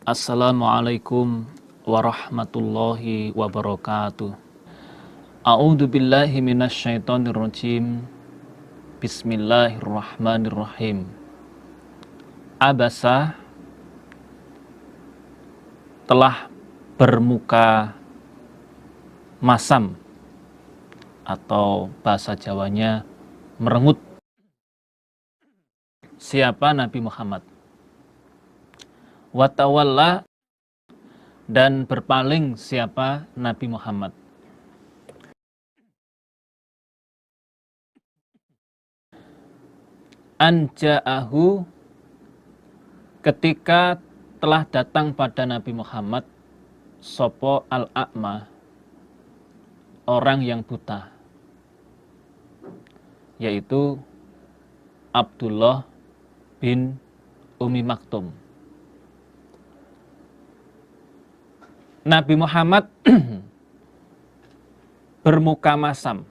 Assalamualaikum warahmatullahi wabarakatuh. A'udzu billahi minasyaitonir rajim. Bismillahirrahmanirrahim. Abasa telah bermuka masam atau bahasa Jawanya merengut. Siapa Nabi Muhammad? Watawalla, dan berpaling siapa Nabi Muhammad? Anja'ahu, ketika telah datang pada Nabi Muhammad sopo al-a'ma, orang yang buta, yaitu Abdullah bin Ummi Maktum. Nabi Muhammad bermuka masam,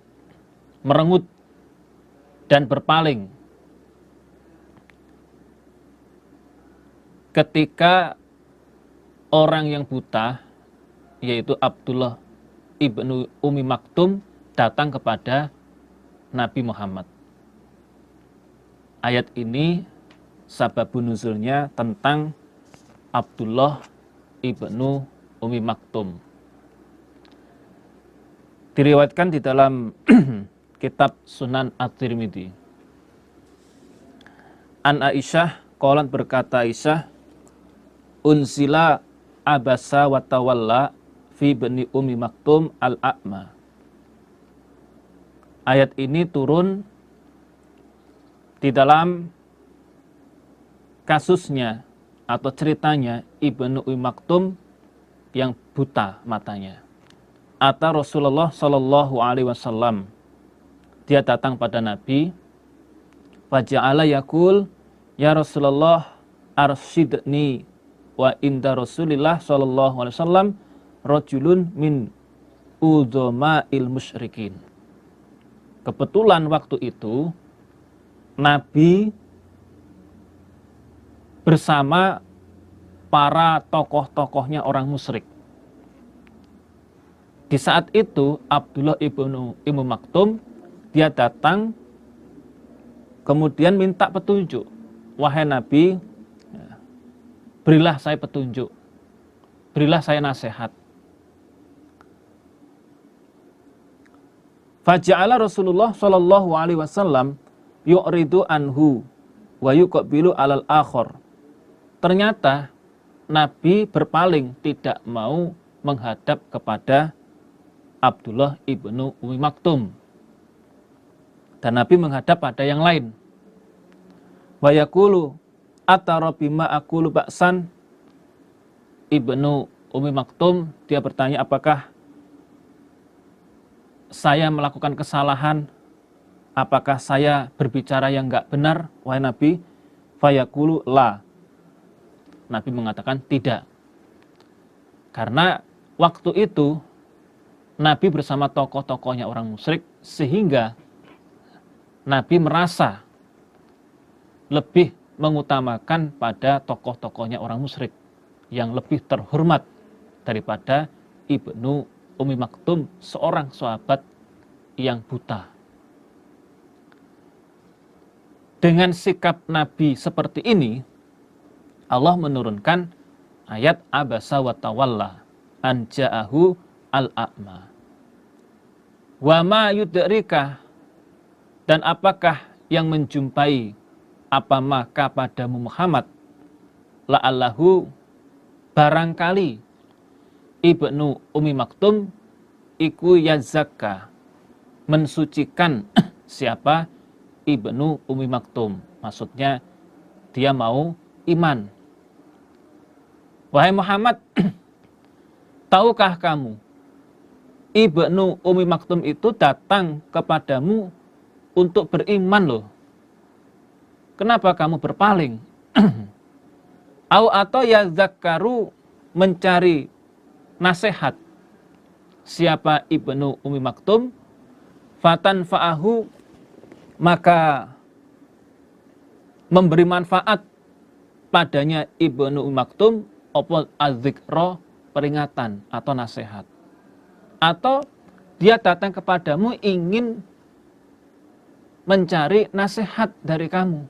merengut dan berpaling ketika orang yang buta, yaitu Abdullah ibnu Ummi Maktum, datang kepada Nabi Muhammad. Ayat ini sababun nuzulnya tentang Abdullah ibnu Ummi Maktum. Diriwayatkan di dalam kitab Sunan At-Tirmidzi. An Aisyah, qalat, berkata Aisyah, unsila abasa wa tawalla fi bani Ummi Maktum al-a'ma. Ayat ini turun di dalam kasusnya atau ceritanya Ibnu Ummi Maktum yang buta matanya. Ata Rasulullah sallallahu alaihi wasallam, dia datang pada Nabi, faja'ala yaqul, ya Rasulullah arsyidni wa inda Rasulillah sallallahu alaihi wasallam rajulun min udzama'il musyrikin. Kebetulan waktu itu Nabi bersama para tokoh-tokohnya orang musyrik. Di saat itu Abdullah ibnu Ummi Maktum, dia datang kemudian minta petunjuk. Wahai Nabi, berilah saya petunjuk, berilah saya nasihat. Faja'ala Rasulullah sallallahu alaihi wasallam yu'ridu anhu wa yuqbilu alal akhir. Ternyata Nabi berpaling, tidak mau menghadap kepada Abdullah ibnu Ummi Maktum. Dan Nabi menghadap pada yang lain. Wa yaqulu atara bima aqulu ba'san. Ibnu Ummi Maktum, dia bertanya, apakah saya melakukan kesalahan? Apakah saya berbicara yang enggak benar, wahai Nabi? Fayaqulu la. Nabi mengatakan tidak. Karena waktu itu Nabi bersama tokoh-tokohnya orang musyrik, sehingga Nabi merasa lebih mengutamakan pada tokoh-tokohnya orang musyrik yang lebih terhormat daripada Ibnu Ummi Maktum, seorang sahabat yang buta. Dengan sikap Nabi seperti ini, Allah menurunkan ayat abasa wa tawalla an ja'ahu al-a'ma. Wa ma yudrika, dan apakah yang menjumpai apa maka padamu Muhammad, la'allahu, barangkali Ibnu Ummi Maktum iku yazakka, mensucikan siapa Ibnu Ummi Maktum, maksudnya dia mau iman. Wahai Muhammad, tahukah kamu Ibnu Ummi Maktum itu datang kepadamu untuk beriman loh. Kenapa kamu berpaling? Au atau yazakkaru, mencari nasihat siapa Ibnu Ummi Maktum, fatan fa'ahu, maka memberi manfaat padanya Ibnu Ummi Maktum apa adzikra, peringatan atau nasihat. Atau dia datang kepadamu ingin mencari nasihat dari kamu.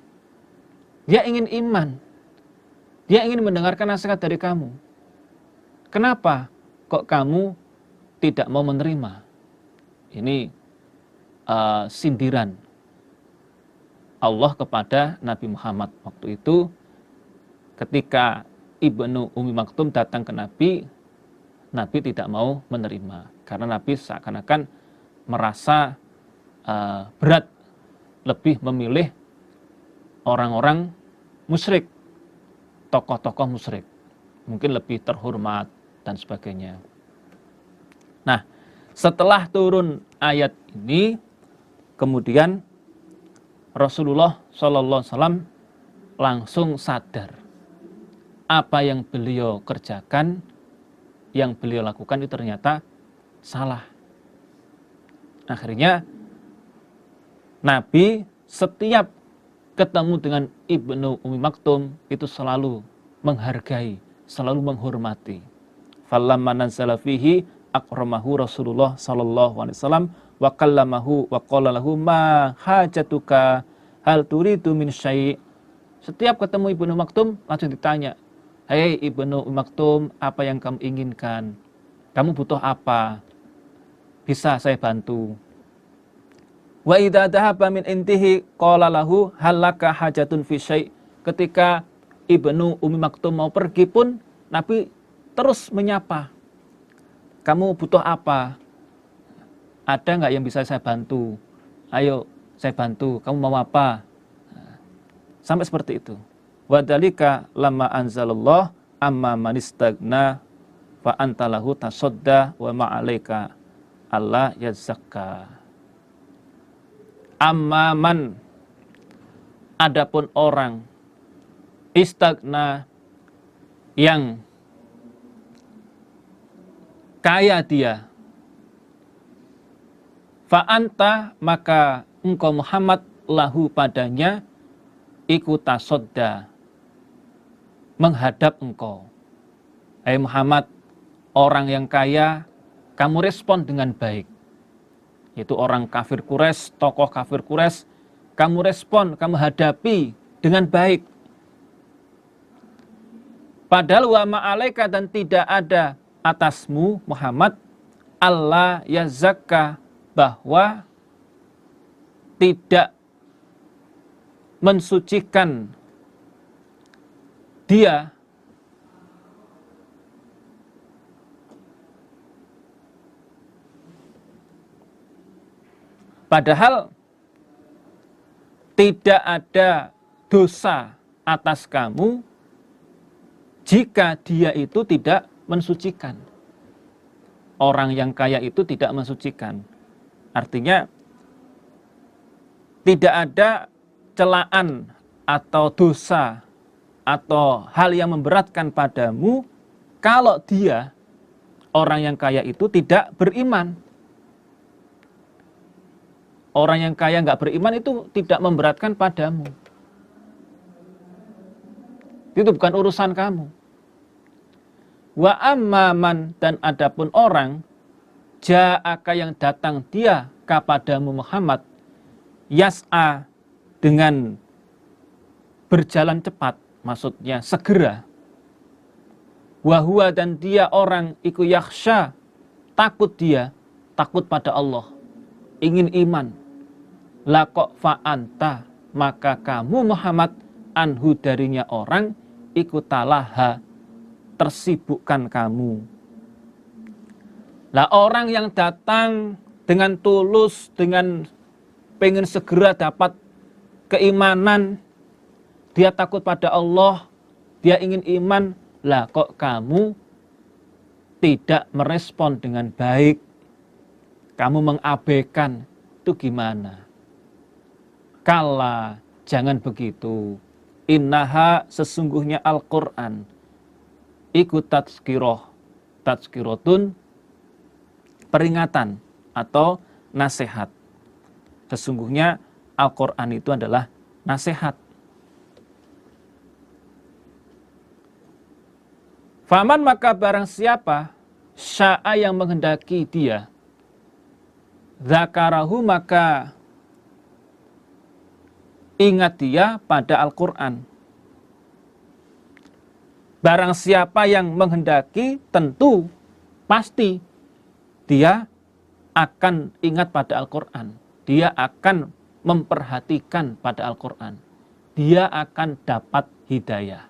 Dia ingin iman. Dia ingin mendengarkan nasihat dari kamu. Kenapa kok kamu tidak mau menerima? Ini sindiran Allah kepada Nabi Muhammad waktu itu ketika Ibnu Ummi Maktum datang ke Nabi, Nabi tidak mau menerima karena Nabi seakan-akan merasa berat lebih memilih orang-orang musyrik, tokoh-tokoh musyrik, mungkin lebih terhormat dan sebagainya. Nah, setelah turun ayat ini, kemudian Rasulullah SAW langsung sadar apa yang beliau kerjakan, yang beliau lakukan itu ternyata salah. Akhirnya Nabi setiap ketemu dengan Ibnu Ummi Maktum itu selalu menghargai, selalu menghormati. Falamma nazala fihi akramahu Rasulullah sallallahu alaihi wasallam wa kallamahu wa qala lahu ma hajatuka hal turidu min syai'. Setiap ketemu Ibnu Maktum langsung ditanya, "Hei Ibnu Maktum, apa yang kamu inginkan? Kamu butuh apa? Bisa saya bantu?" Wa idza dhahaba min intihi qala lahu hal laka hajatun fi syai'. Ketika Ibnu Ummi Maktum mau pergi pun Nabi terus menyapa. "Kamu butuh apa? Ada nggak yang bisa saya bantu? Ayo saya bantu. Kamu mau apa?" Sampai seperti itu. Wa dzalika lamma anzalallah amma man istagna fa anta lahu tasadda wa ma 'alaika alla yazakka. Amma man, adapun orang istagna yang kaya dia, fa anta, maka engkau Muhammad lahu padanya iku tasodda, menghadap engkau. Hai Muhammad, orang yang kaya kamu respon dengan baik. Yaitu orang kafir Quraisy, tokoh kafir Quraisy, kamu respon, kamu hadapi dengan baik. Padahal wa ma'alaika, dan tidak ada atasmu Muhammad Allah yazakka, bahwa tidak mensucikan dia padahal tidak ada dosa atas kamu jika dia itu tidak mensucikan. Orang yang kaya itu tidak mensucikan. Artinya tidak ada celaan atau dosa atau hal yang memberatkan padamu kalau dia, orang yang kaya itu, tidak beriman. Orang yang kaya nggak beriman itu tidak memberatkan padamu. Itu bukan urusan kamu. Wa amman, dan adapun orang ja'aka yang datang dia kepadamu Muhammad yas'a, dengan berjalan cepat, maksudnya segera. Wa huwa, dan dia orang iku yakhsha, takut dia, takut pada Allah, ingin iman. Laqok fa'anta, maka kamu Muhammad anhu, darinya orang iku talaha, tersibukkan kamu. Lah orang yang datang dengan tulus, dengan pengen segera dapat keimanan, dia takut pada Allah, dia ingin iman, lah kok kamu tidak merespon dengan baik, kamu mengabaikan, itu gimana? Kala, jangan begitu. Innaha, sesungguhnya Al-Quran, ikut tazkirotun, peringatan atau nasihat. Sesungguhnya Al-Quran itu adalah nasihat. Faman maka barang siapa sya'a yang menghendaki dia, dzakarahu maka ingat dia pada Al-Quran. Barang siapa yang menghendaki, tentu pasti dia akan ingat pada Al-Quran. Dia akan memperhatikan pada Al-Quran. Dia akan dapat hidayah.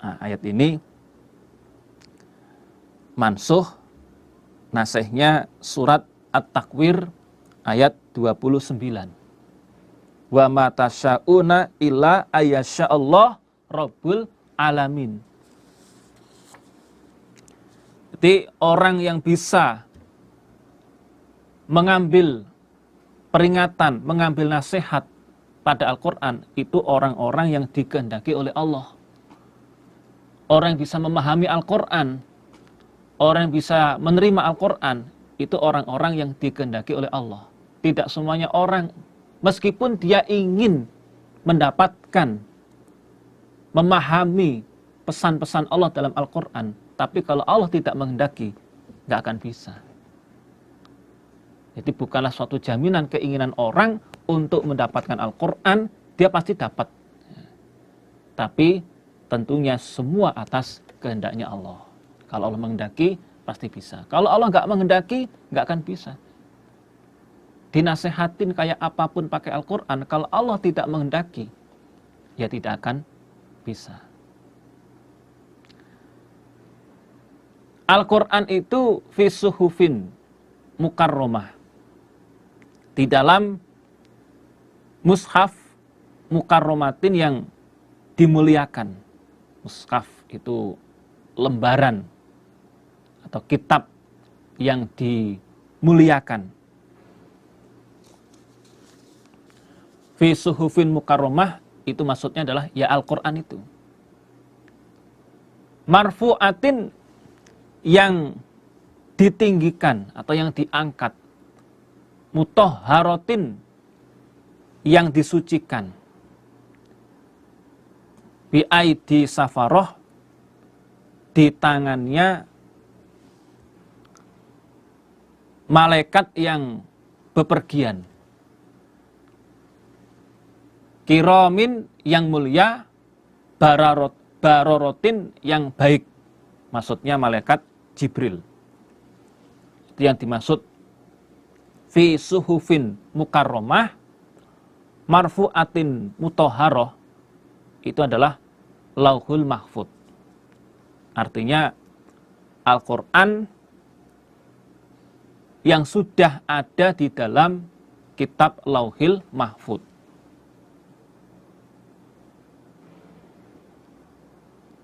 Nah, ayat ini mansuh, nasihnya surat At-Takwir ayat 29. Wa ma tasyauna illa ayyasya'allah rabbul alamin. Jadi orang yang bisa mengambil peringatan, mengambil nasihat pada Al-Quran, itu orang-orang yang dikehendaki oleh Allah. Orang yang bisa memahami Al-Quran, orang yang bisa menerima Al-Quran, itu orang-orang yang dikehendaki oleh Allah. Tidak semuanya orang, meskipun dia ingin mendapatkan, memahami pesan-pesan Allah dalam Al-Quran, tapi kalau Allah tidak menghendaki, nggak akan bisa. Jadi bukanlah suatu jaminan keinginan orang untuk mendapatkan Al-Quran, dia pasti dapat. Tapi tentunya semua atas kehendaknya Allah. Kalau Allah menghendaki, pasti bisa. Kalau Allah nggak menghendaki, nggak akan bisa. Dinasehatin kayak apapun pakai Al-Quran, kalau Allah tidak menghendaki, ya tidak akan bisa. Al-Quran itu fi suhufin mukarromah. Di dalam mushaf mukarromatin yang dimuliakan. Mushaf itu lembaran atau kitab yang dimuliakan. Fi suhufin mukarromah itu maksudnya adalah ya Al-Quran itu. Marfu'atin yang ditinggikan atau yang diangkat. Mutahharatin yang disucikan. Bi aidi safaroh, di tangannya malaikat yang bepergian. Kiramin yang mulia, barorotin yang baik. Maksudnya malaikat Jibril. Itu yang dimaksud fi suhufin mukarromah marfu'atin mutahharoh, itu adalah lauhul mahfud. Artinya Al-Quran yang sudah ada di dalam kitab lauhil mahfud.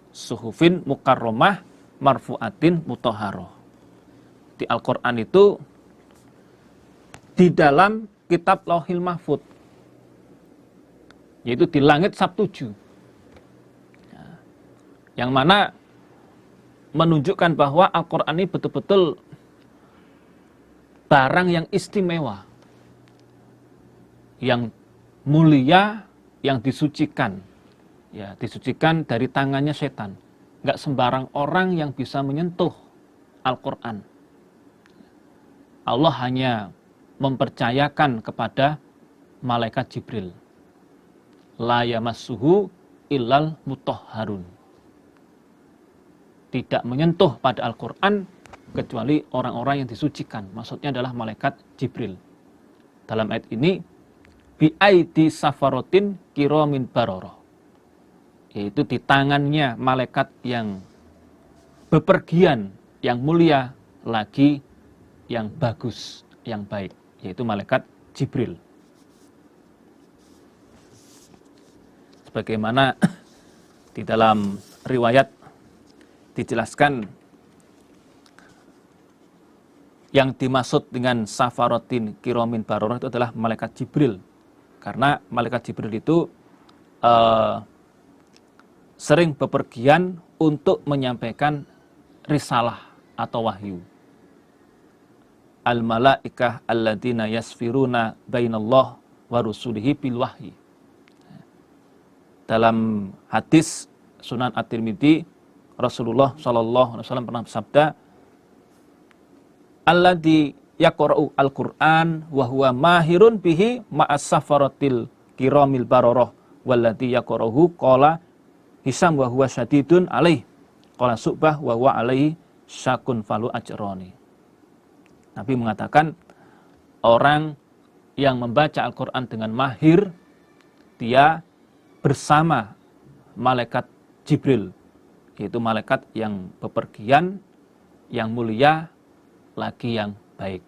Suhufin mukarromah marfu'atin mutahharoh. Di Al-Quran itu di dalam kitab lauhil mahfud, yaitu di langit Sabtuju, yang mana menunjukkan bahwa Al-Quran ini betul-betul barang yang istimewa, yang mulia, yang disucikan, ya disucikan dari tangannya setan. Nggak sembarang orang yang bisa menyentuh Al-Quran. Allah hanya mempercayakan kepada malaikat Jibril. La yamassuhu illal mutahharun. Tidak menyentuh pada Al-Quran kecuali orang-orang yang disucikan. Maksudnya adalah malaikat Jibril. Dalam ayat ini, bi aidi safarotin kiramin baroroh. Yaitu di tangannya malaikat yang bepergian, yang mulia, lagi yang bagus, yang baik. Yaitu malaikat Jibril. Sebagaimana di dalam riwayat dijelaskan yang dimaksud dengan safarotin kiramin baroroh itu adalah malaikat Jibril. Karena malaikat Jibril itu sering bepergian untuk menyampaikan risalah atau wahyu. Al-malaikah alladzina yasfiruna bainallah wa rusulihi bil wahyi. Dalam hadis Sunan At-Tirmidzi, Rasulullah Shallallahu Alaihi Wasallam pernah bersabda, alladzi yaqra'u al-Qur'an wa huwa mahirun bihi ma'as safaratil kiramil bararah walladzi yaqra'uhu qala Hisam wa huwa syadidun alaih qala Su'bah wa huwa alaihi syakun falu ajroni. Nabi mengatakan orang yang membaca Al-Qur'an dengan mahir, dia bersama malaikat Jibril, yaitu malaikat yang bepergian, yang mulia, lagi yang baik.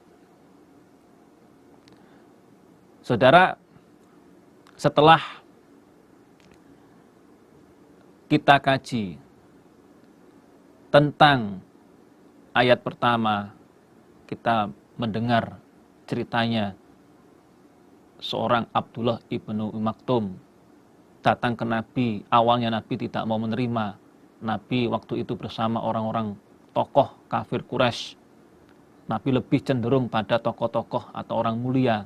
Saudara, setelah kita kaji tentang ayat pertama, kita mendengar ceritanya seorang Abdullah ibnu Maktum datang ke Nabi. Awalnya Nabi tidak mau menerima. Nabi waktu itu bersama orang-orang tokoh kafir Quraisy. Nabi lebih cenderung pada tokoh-tokoh atau orang mulia.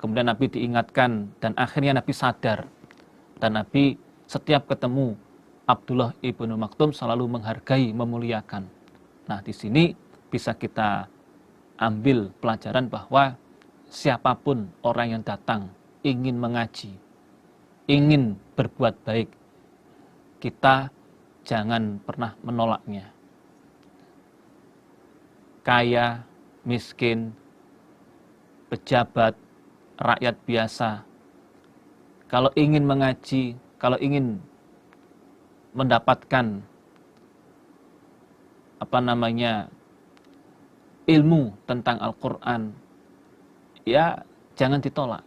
Kemudian Nabi diingatkan dan akhirnya Nabi sadar. Dan Nabi setiap ketemu Abdullah ibnu Maktum selalu menghargai, memuliakan. Nah, di sini bisa kita ambil pelajaran bahwa siapapun orang yang datang ingin mengaji, ingin berbuat baik, kita jangan pernah menolaknya. Kaya, miskin, pejabat, rakyat biasa, kalau ingin mengaji, kalau ingin mendapatkan ilmu tentang Al-Quran, ya jangan ditolak.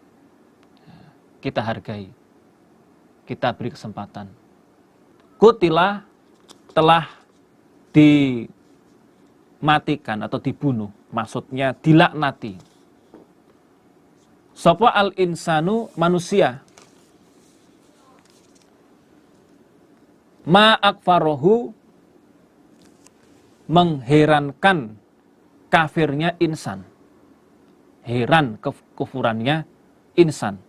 Kita hargai, kita beri kesempatan. Qutila telah dimatikan atau dibunuh, maksudnya dilaknati. Sapa al-insanu, manusia. Ma akfarohu, mengherankan kafirnya insan. Heran kekufurannya insan.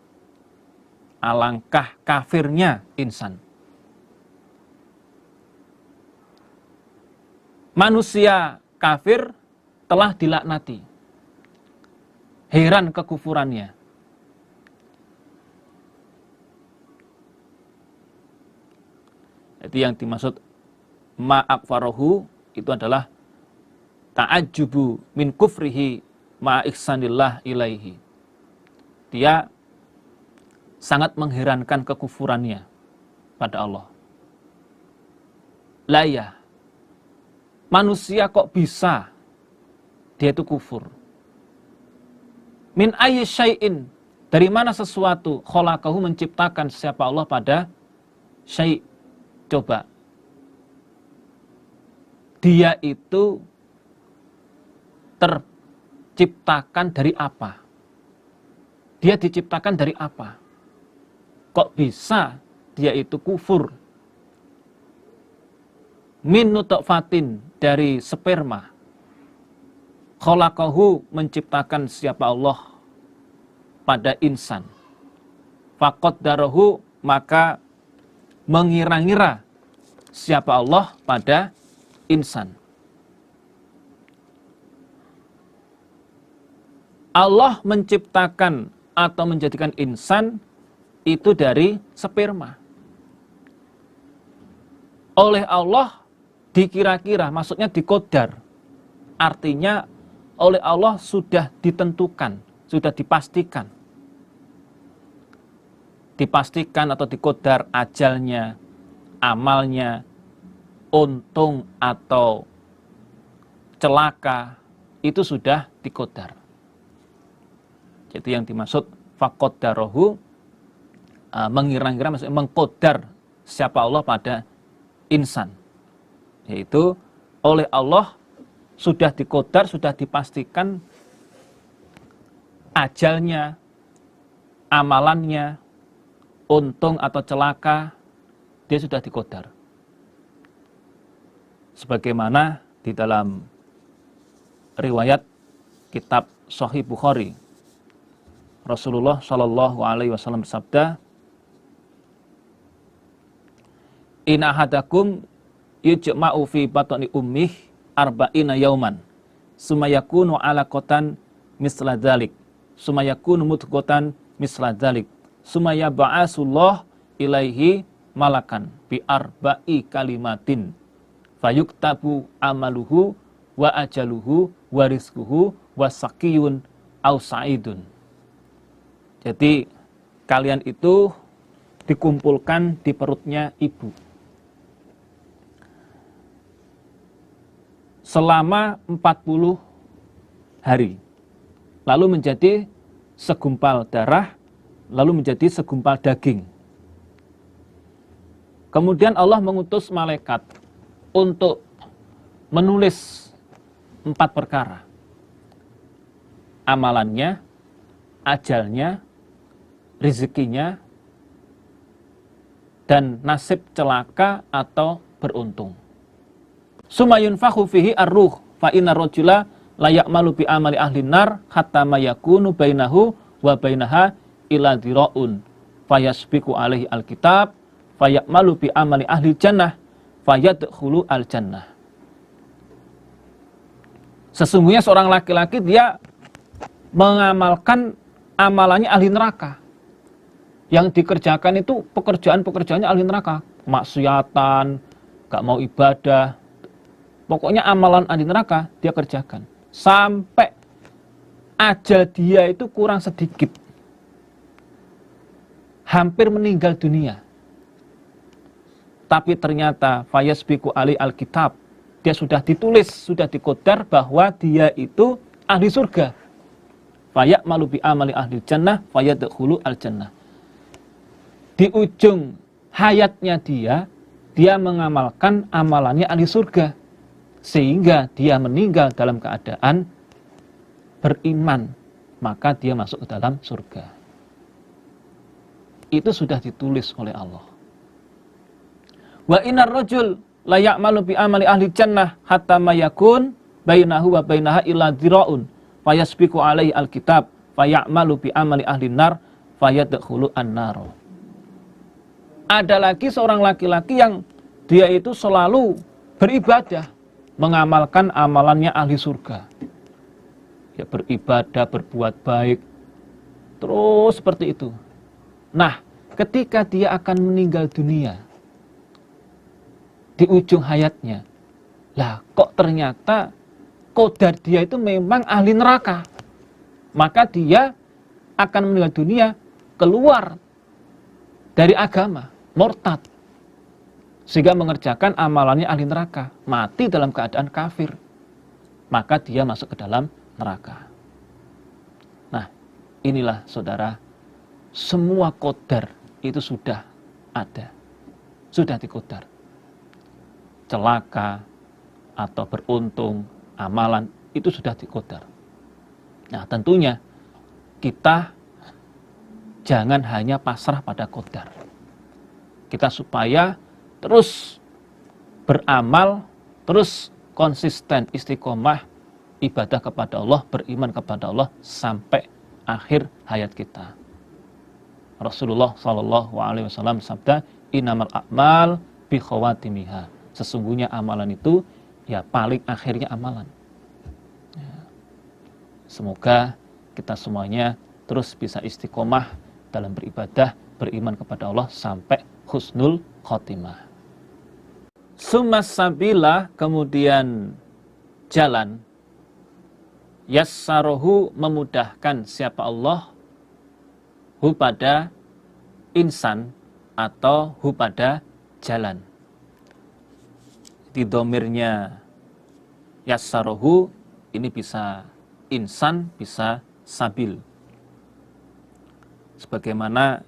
Alangkah kafirnya insan. Manusia kafir telah dilaknati. Heran kekufurannya. Jadi yang dimaksud ma'akfarohu itu adalah ta'ajubu min kufrihi ma'iksanillah ilaihi. Dia sangat mengherankan kekufurannya pada Allah. Laya, manusia kok bisa dia itu kufur? Min ayyi syai'in, dari mana sesuatu khalaqahu, menciptakan siapa Allah pada syai'. Coba, dia itu terciptakan dari apa? Dia diciptakan dari apa? Kok bisa dia itu kufur? Min nutfatin, dari sperma. Khalaqahu, menciptakan siapa Allah pada insan. Faqaddarahu, maka mengira-ngira siapa Allah pada insan. Allah menciptakan atau menjadikan insan itu dari sperma. Oleh Allah dikira-kira, maksudnya dikodar. Artinya oleh Allah sudah ditentukan, sudah dipastikan. Dipastikan atau dikodar ajalnya, amalnya, untung atau celaka, itu sudah dikodar. Jadi yang dimaksud faqaddarahu, mengira-ngira, maksudnya mengkodar siapa Allah pada insan. Yaitu oleh Allah sudah dikodar, sudah dipastikan ajalnya, amalannya, untung atau celaka, dia sudah dikodar. Sebagaimana di dalam riwayat kitab Sahih Bukhari, Rasulullah Shallallahu Alaihi Wasallam bersabda, In ahadakum yujma'u fi batni ummih arba'ina yauman sumayakunu alaqatan misla dzalik sumayakunu mudghatan misla dzalik sumayab'asullah ilaihi malakan bi arba'i kalimatin fayuktabu amaluhu wa ajaluhu wa rizquhu wa saqiyun au sa'idun. Jadi kalian itu dikumpulkan di perutnya ibu selama 40 hari, lalu menjadi segumpal darah, lalu menjadi segumpal daging. Kemudian Allah mengutus malaikat untuk menulis 4 perkara. Amalannya, ajalnya, rezekinya, dan nasib celaka atau beruntung. Sumayunfakhu fihi ar-ruh fa inna rajula la ya'malu bi amali ahli nar hatta ma yakunu bainahu wa bainaha ila dhira'un fayasbiqu alaihi alkitab fayamalu bi amali ahli jannah fayadkhulu al jannah. Sesungguhnya seorang laki-laki dia mengamalkan amalannya ahli neraka. Yang dikerjakan itu pekerjaan-pekerjaannya ahli neraka, maksiatan, gak mau ibadah, pokoknya amalan ahli neraka dia kerjakan sampai ajal dia itu kurang sedikit, hampir meninggal dunia. Tapi ternyata fayasbiqu ali alkitab, dia sudah ditulis, sudah dikodar bahwa dia itu ahli surga. Fayamalu bi amali ahli jannah fayadkhulu al jannah. Di ujung hayatnya dia mengamalkan amalannya ahli surga. Sehingga dia meninggal dalam keadaan beriman. Maka dia masuk ke dalam surga. Itu sudah ditulis oleh Allah. Wa innar rajul la ya'malu bi amali ahli jannah hatta ma yakun bainahu wa bainaha illa dhira'un fayasbiqu alaihi alkitab fayamalu bi amali ahli nar fayadkhulu an-nar. Ada lagi seorang laki-laki yang dia itu selalu beribadah, mengamalkan amalannya ahli surga. Ya beribadah, berbuat baik, terus seperti itu. Nah, ketika dia akan meninggal dunia, di ujung hayatnya, lah kok ternyata kodar dia itu memang ahli neraka. Maka dia akan meninggal dunia, keluar dari agama, murtad, sehingga mengerjakan amalannya ahli neraka, mati dalam keadaan kafir, maka dia masuk ke dalam neraka. Nah, inilah saudara, semua kodar itu sudah ada, sudah dikodar. Celaka atau beruntung, amalan itu sudah dikodar. Nah, tentunya kita jangan hanya pasrah pada kodar. Kita supaya terus beramal, terus konsisten, istiqomah, ibadah kepada Allah, beriman kepada Allah sampai akhir hayat kita. Rasulullah SAW sabda, innamal a'mal bi khawatimiha. Sesungguhnya amalan itu ya paling akhirnya amalan. Ya. Semoga kita semuanya terus bisa istiqomah dalam beribadah, beriman kepada Allah sampai husnul khotimah. Summas sabila, kemudian jalan. Yassarohu, memudahkan siapa Allah, hu pada insan atau hu pada jalan. Di domirnya yassarohu ini bisa insan, bisa sabil. Sebagaimana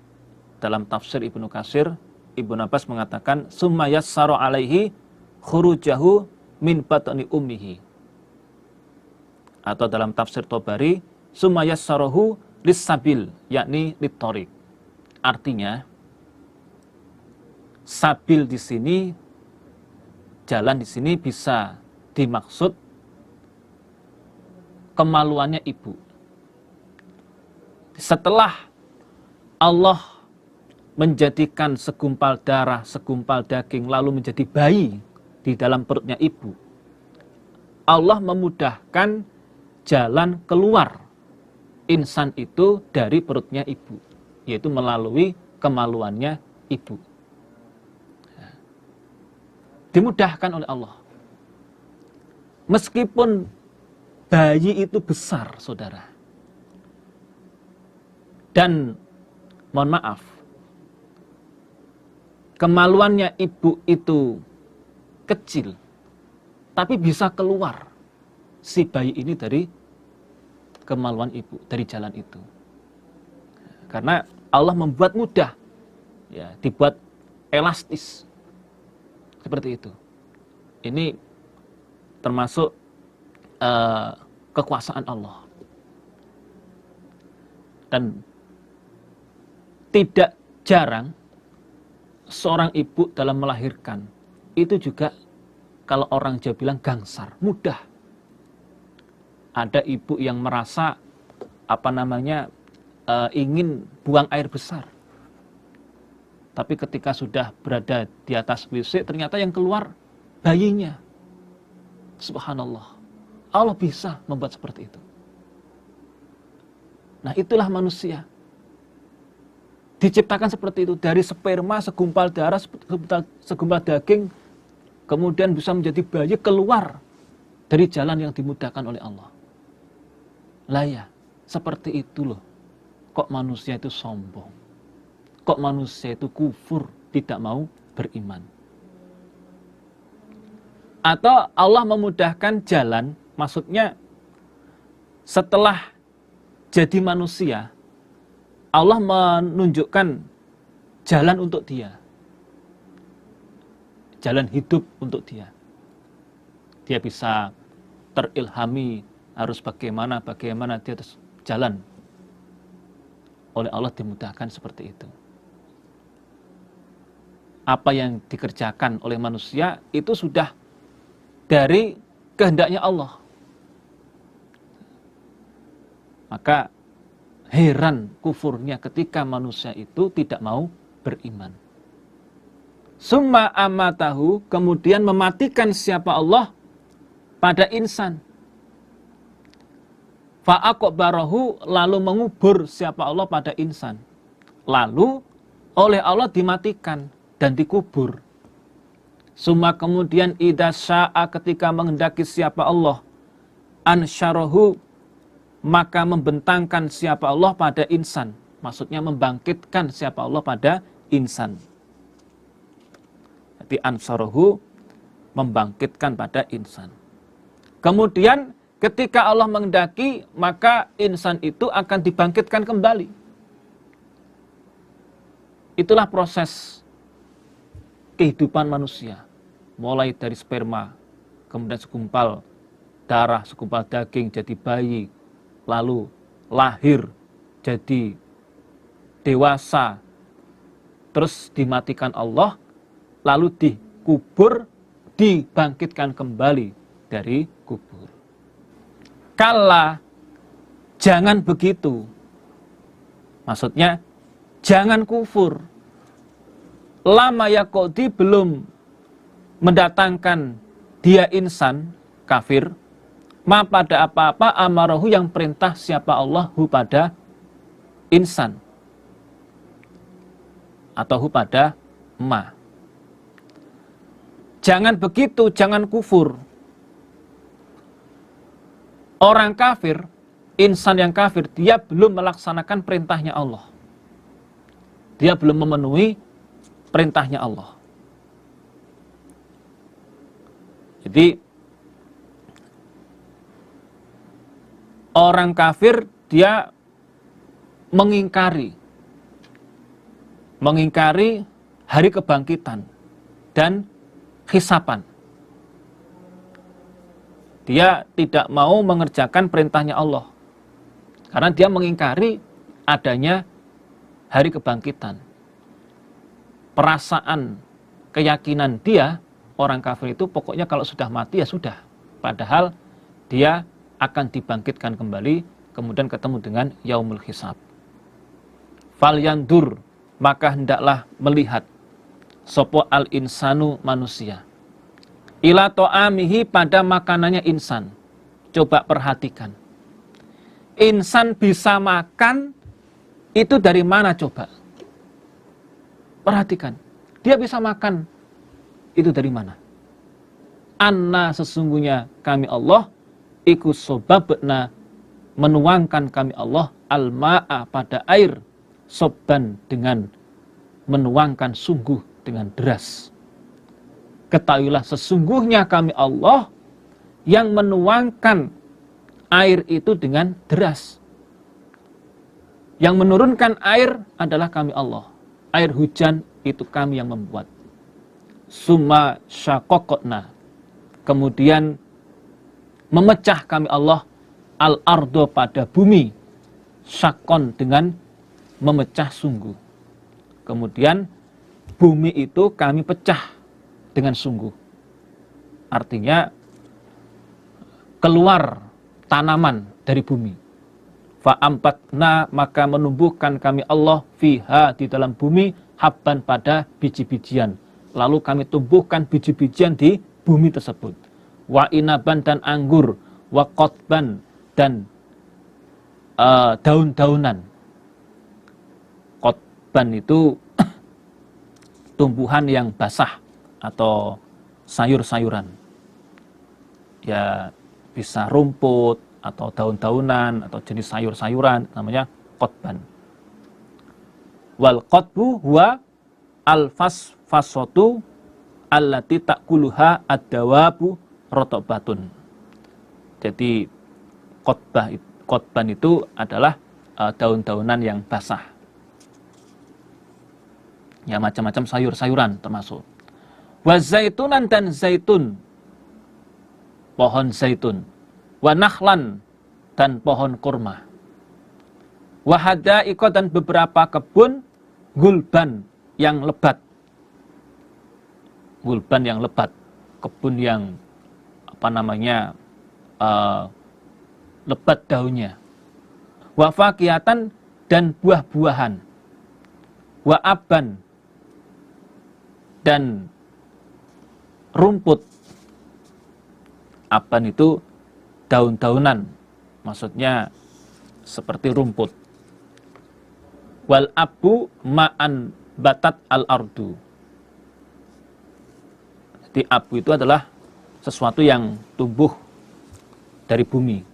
dalam tafsir Ibnu Katsir, Ibnu Abbas mengatakan summa yassara alaihi khurujahu min batni ummihi. Atau dalam tafsir Tobari summa yassarahu lis-sabil, yakni lit-thariq. Artinya sabil di sini, jalan di sini bisa dimaksud kemaluannya ibu. Setelah Allah menjadikan segumpal darah, segumpal daging, lalu menjadi bayi di dalam perutnya ibu, Allah memudahkan jalan keluar insan itu dari perutnya ibu, yaitu melalui kemaluannya ibu. Dimudahkan oleh Allah. Meskipun bayi itu besar, saudara. Dan mohon maaf, kemaluannya ibu itu kecil, tapi bisa keluar si bayi ini dari kemaluan ibu, dari jalan itu. Karena Allah membuat mudah, ya, dibuat elastis. Seperti itu. Ini termasuk kekuasaan Allah. Dan tidak jarang seorang ibu dalam melahirkan itu juga, kalau orang Jawa bilang, gangsar, mudah. Ada ibu yang merasa ingin buang air besar, tapi ketika sudah berada di atas WC, ternyata yang keluar bayinya. Subhanallah, Allah bisa membuat seperti itu. Nah, itulah manusia. Diciptakan seperti itu, dari sperma, segumpal darah, segumpal daging, kemudian bisa menjadi bayi, keluar dari jalan yang dimudahkan oleh Allah. Lah ya, seperti itu loh. Kok manusia itu sombong? Kok manusia itu kufur, tidak mau beriman? Atau Allah memudahkan jalan, maksudnya setelah jadi manusia, Allah menunjukkan jalan untuk dia. Jalan hidup untuk dia. Dia bisa terilhami harus bagaimana dia terus jalan. Oleh Allah dimudahkan seperti itu. Apa yang dikerjakan oleh manusia itu sudah dari kehendaknya Allah. Maka heran kufurnya ketika manusia itu tidak mau beriman. Summa amatahu, kemudian mematikan siapa Allah pada insan. Fa'aqbarahu, lalu mengubur siapa Allah pada insan. Lalu oleh Allah dimatikan dan dikubur. Summa kemudian idza syaa, ketika menghendaki siapa Allah, ansyarahu, maka membentangkan siapa Allah pada insan. Maksudnya membangkitkan siapa Allah pada insan. Jadi ansarahu, membangkitkan pada insan. Kemudian ketika Allah menghendaki, maka insan itu akan dibangkitkan kembali. Itulah proses kehidupan manusia. Mulai dari sperma, kemudian segumpal darah, segumpal daging jadi bayi, lalu lahir jadi dewasa, terus dimatikan Allah, lalu dikubur, dibangkitkan kembali dari kubur. Kala, jangan begitu. Maksudnya, jangan kufur. Lama yaqdi, belum mendatangkan dia insan, kafir, ma pada apa-apa amarahu, yang perintah siapa Allah hu pada insan, atau hu pada ma. Jangan begitu, jangan kufur. Orang kafir, insan yang kafir, dia belum melaksanakan perintahnya Allah. Dia belum memenuhi perintahnya Allah. Jadi orang kafir dia mengingkari hari kebangkitan dan hisapan. Dia tidak mau mengerjakan perintahnya Allah karena dia mengingkari adanya hari kebangkitan. Perasaan, keyakinan dia, orang kafir itu pokoknya kalau sudah mati ya sudah. Padahal dia akan dibangkitkan kembali, kemudian ketemu dengan yaumul hisab. Fal yandur, maka hendaklah melihat sopo al insanu, manusia. ila ta'amihi, pada makanannya insan. Coba perhatikan. Insan bisa makan itu dari mana coba? Perhatikan. Dia bisa makan itu dari mana? Anna, sesungguhnya kami Allah, iku sobabna, menuangkan kami Allah, al-ma'a, pada air, soban, dengan menuangkan sungguh, dengan deras. Ketahuilah sesungguhnya kami Allah yang menuangkan air itu dengan deras. Yang menurunkan air adalah kami Allah. Air hujan itu kami yang membuat. Summa syaqaqna, kemudian memecah kami Allah al-ardo, pada bumi, syakon, dengan memecah sungguh. Kemudian bumi itu kami pecah dengan sungguh. Artinya keluar tanaman dari bumi. Fa'ambatna, maka menumbuhkan kami Allah fiha, di dalam bumi, habban, pada biji-bijian. Lalu kami tumbuhkan biji-bijian di bumi tersebut. Wa inaban, dan anggur. Wa qotban, dan daun-daunan. Qotban itu tumbuhan yang basah atau sayur-sayuran. Ya, bisa rumput atau daun-daunan atau jenis sayur-sayuran, namanya qotban. Wal qotbu huwa al-fasfasatu allati ta'kuluha ad-dawabu rotobatun. Jadi qotban itu adalah daun-daunan yang basah. Ya, macam-macam sayur-sayuran termasuk. Wa zaitunan, dan zaitun, pohon zaitun. Wa nakhlan, dan pohon kurma. Wa hada'iqa, dan beberapa kebun, gulban, yang lebat. Gulban yang lebat, kebun yang lebat daunnya. Wa fakihatan, dan buah-buahan. Wa abban, dan rumput. Abban itu daun-daunan, maksudnya seperti rumput. Wal abu ma'an batat al-ardu. Jadi abu itu adalah sesuatu yang tumbuh dari bumi.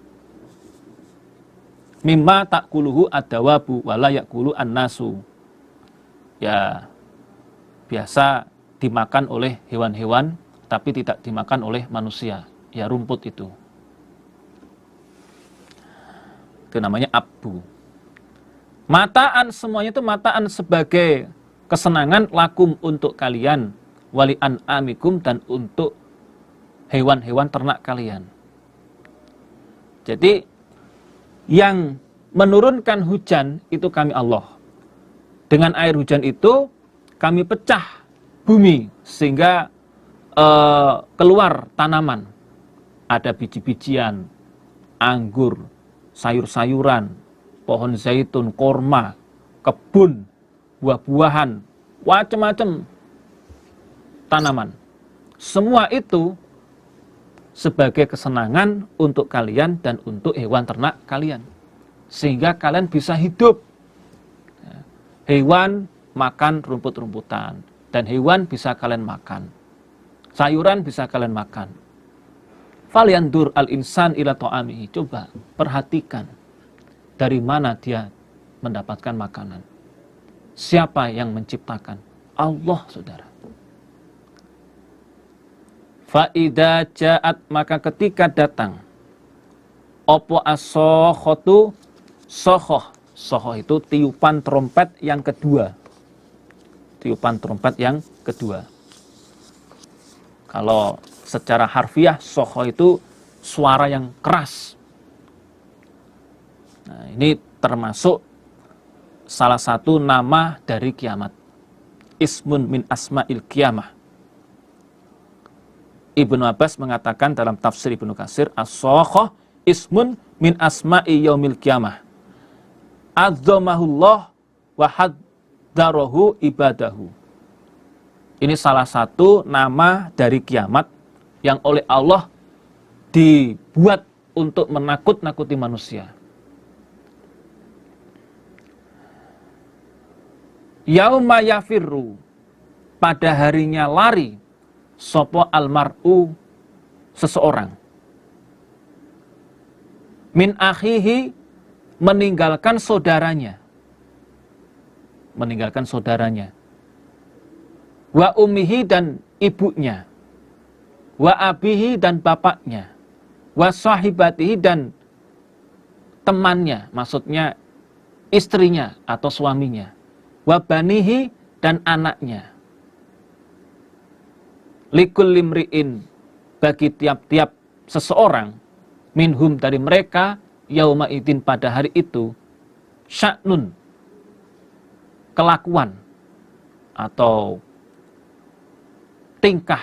Mimma ta'kuluhu ad-dawabu wala ya'kulu an-nasu. Ya, biasa dimakan oleh hewan-hewan, tapi tidak dimakan oleh manusia. Ya, rumput itu. Itu namanya abu. Mataan, semuanya itu mataan sebagai kesenangan, lakum, untuk kalian, wali an'amikum, dan untuk hewan-hewan ternak kalian. Jadi yang menurunkan hujan itu kami Allah. Dengan air hujan itu kami pecah bumi sehingga keluar tanaman. Ada biji-bijian, anggur, sayur-sayuran, pohon zaitun, korma, kebun, buah-buahan, macam-macam tanaman. Semua itu sebagai kesenangan untuk kalian dan untuk hewan ternak kalian. Sehingga kalian bisa hidup. Hewan makan rumput-rumputan, dan hewan bisa kalian makan. Sayuran bisa kalian makan. Falyandur al-insan ila ta'amihi. Coba perhatikan dari mana dia mendapatkan makanan. Siapa yang menciptakan? Allah, saudara. Fa'idha ja'at, maka ketika datang opo as-sokhotu, sokhoh. Sokhoh itu tiupan trompet yang kedua. Tiupan trompet yang kedua. Kalau secara harfiah, sokhoh itu suara yang keras. Nah, ini termasuk salah satu nama dari kiamat. Ismun min asma'il kiamah. Ibnu Abbas mengatakan dalam tafsir Ibnu Katsir, as-sokhoh ismun min asma'i yaumil kiamah. Azzamahullah wa haddarahu ibadahu. Ini salah satu nama dari kiamat yang oleh Allah dibuat untuk menakut-nakuti manusia. Yauma yafirru, pada harinya lari sopo almar'u, seseorang, min akhihi, meninggalkan saudaranya, wa ummihi, dan ibunya, wa abihi, dan bapaknya, wa sahibatihi, dan temannya, maksudnya istrinya atau suaminya, wa banihi, dan anaknya. Likulli imri'in, bagi tiap-tiap seseorang, minhum, dari mereka, yauma idin, pada hari itu, sya'nun, kelakuan atau tingkah,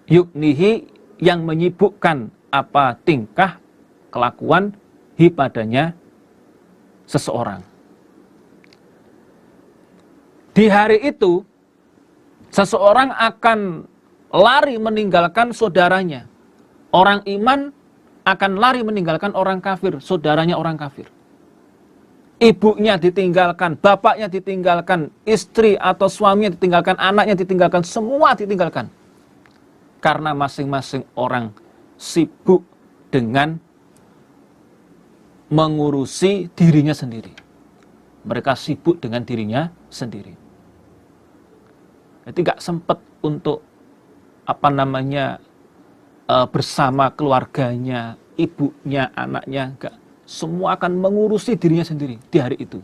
yuknihi, yang menyibukkan, apa tingkah, kelakuan, hi, padanya seseorang. Di hari itu seseorang akan lari meninggalkan saudaranya. Orang iman akan lari meninggalkan orang kafir, saudaranya orang kafir. Ibunya ditinggalkan, bapaknya ditinggalkan, istri atau suaminya ditinggalkan, anaknya ditinggalkan, semua ditinggalkan. Karena masing-masing orang sibuk dengan mengurusi dirinya sendiri. Mereka sibuk dengan dirinya sendiri. Jadi gak sempat untuk bersama keluarganya, ibunya, anaknya, gak. Semua akan mengurusi dirinya sendiri di hari itu.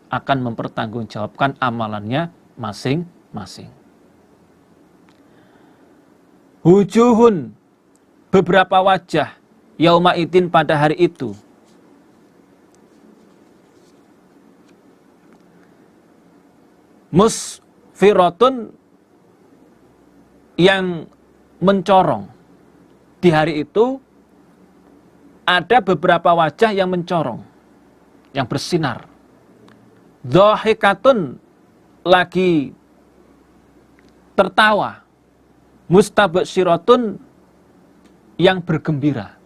Akan mempertanggungjawabkan amalannya masing-masing. Wujuhun, beberapa wajah, yauma idin, pada hari itu. Musfiratun, yang mencorong. Di hari itu ada beberapa wajah yang mencorong, yang bersinar. Dhahikatun, lagi tertawa. Mustabsyiratun, yang bergembira.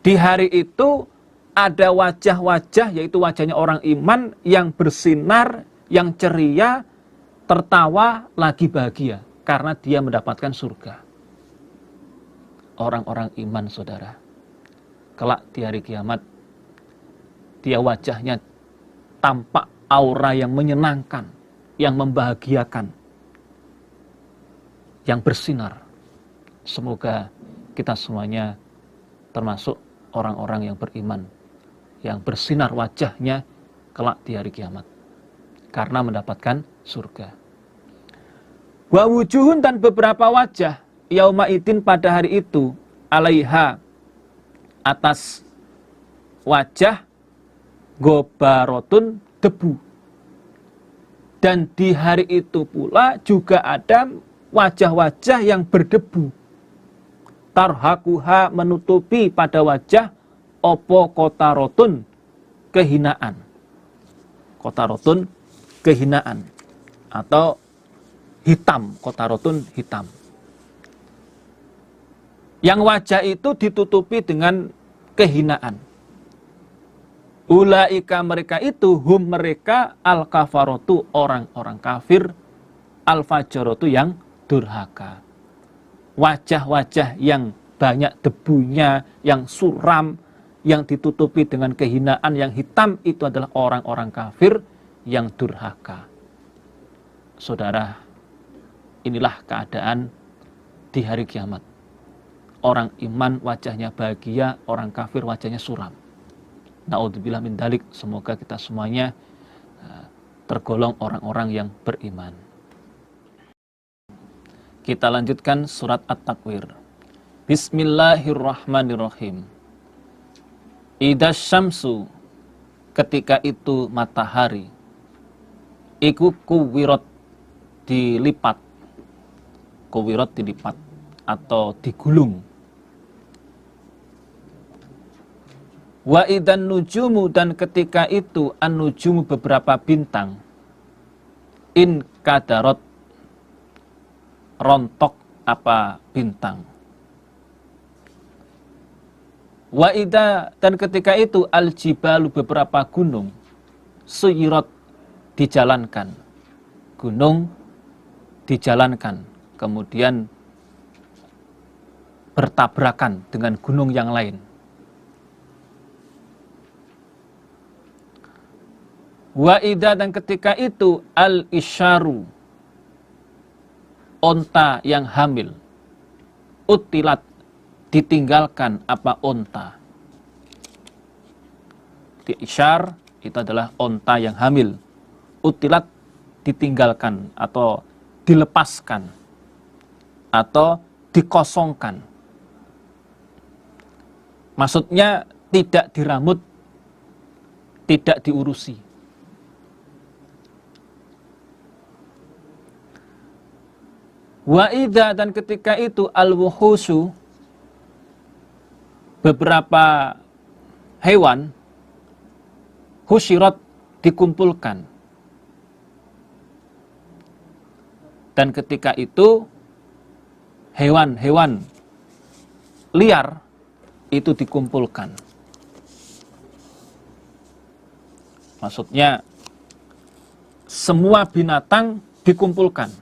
Di hari itu ada wajah-wajah, yaitu wajahnya orang iman yang bersinar, yang ceria, tertawa, lagi bahagia karena dia mendapatkan surga. Orang-orang iman, saudara, kelak di hari kiamat, dia wajahnya tampak aura yang menyenangkan, yang membahagiakan, yang bersinar. Semoga kita semuanya termasuk orang-orang yang beriman, yang bersinar wajahnya kelak di hari kiamat, karena mendapatkan surga. Wa wujuhun, dan beberapa wajah, yauma idin, pada hari itu, alaiha, atas wajah, gobarotun, debu. Dan di hari itu pula juga ada wajah-wajah yang berdebu. Tarhakuha, menutupi pada wajah, opo kotarotun, kehinaan. Kotarotun, kehinaan. Atau hitam, kotarotun, hitam. Yang wajah itu ditutupi dengan kehinaan. Ulaika, mereka itu, hum, mereka, al-kafarotu, orang-orang kafir, al-fajarotu, yang durhaka. Wajah-wajah yang banyak debunya, yang suram, yang ditutupi dengan kehinaan, yang hitam, itu adalah orang-orang kafir yang durhaka. Saudara, inilah keadaan di hari kiamat. Orang iman wajahnya bahagia, orang kafir wajahnya suram. Na'udzubillah min dalik, semoga kita semuanya tergolong orang-orang yang beriman. Kita lanjutkan surat At-Takwir. Bismillahirrahmanirrahim. Idza syamsu, ketika itu matahari, iku kuwirat, dilipat. Kuwirat, dilipat atau digulung. Wa idan nujumu, dan ketika itu an-nujumu, beberapa bintang, in kadarot, rontok apa bintang. Wa idza, dan ketika itu al-jibalu, beberapa gunung, suyirat, dijalankan. Gunung dijalankan, kemudian bertabrakan dengan gunung yang lain. Wa idza, dan ketika itu al-isyaru, onta yang hamil, utilat, ditinggalkan apa onta. Di isyar itu adalah onta yang hamil, utilat, ditinggalkan atau dilepaskan atau dikosongkan. Maksudnya tidak diramut, tidak diurusi. Wa idza, dan ketika itu al-wuhusu, beberapa hewan, husyirat, dikumpulkan. Dan ketika itu hewan-hewan liar itu dikumpulkan. Maksudnya semua binatang dikumpulkan.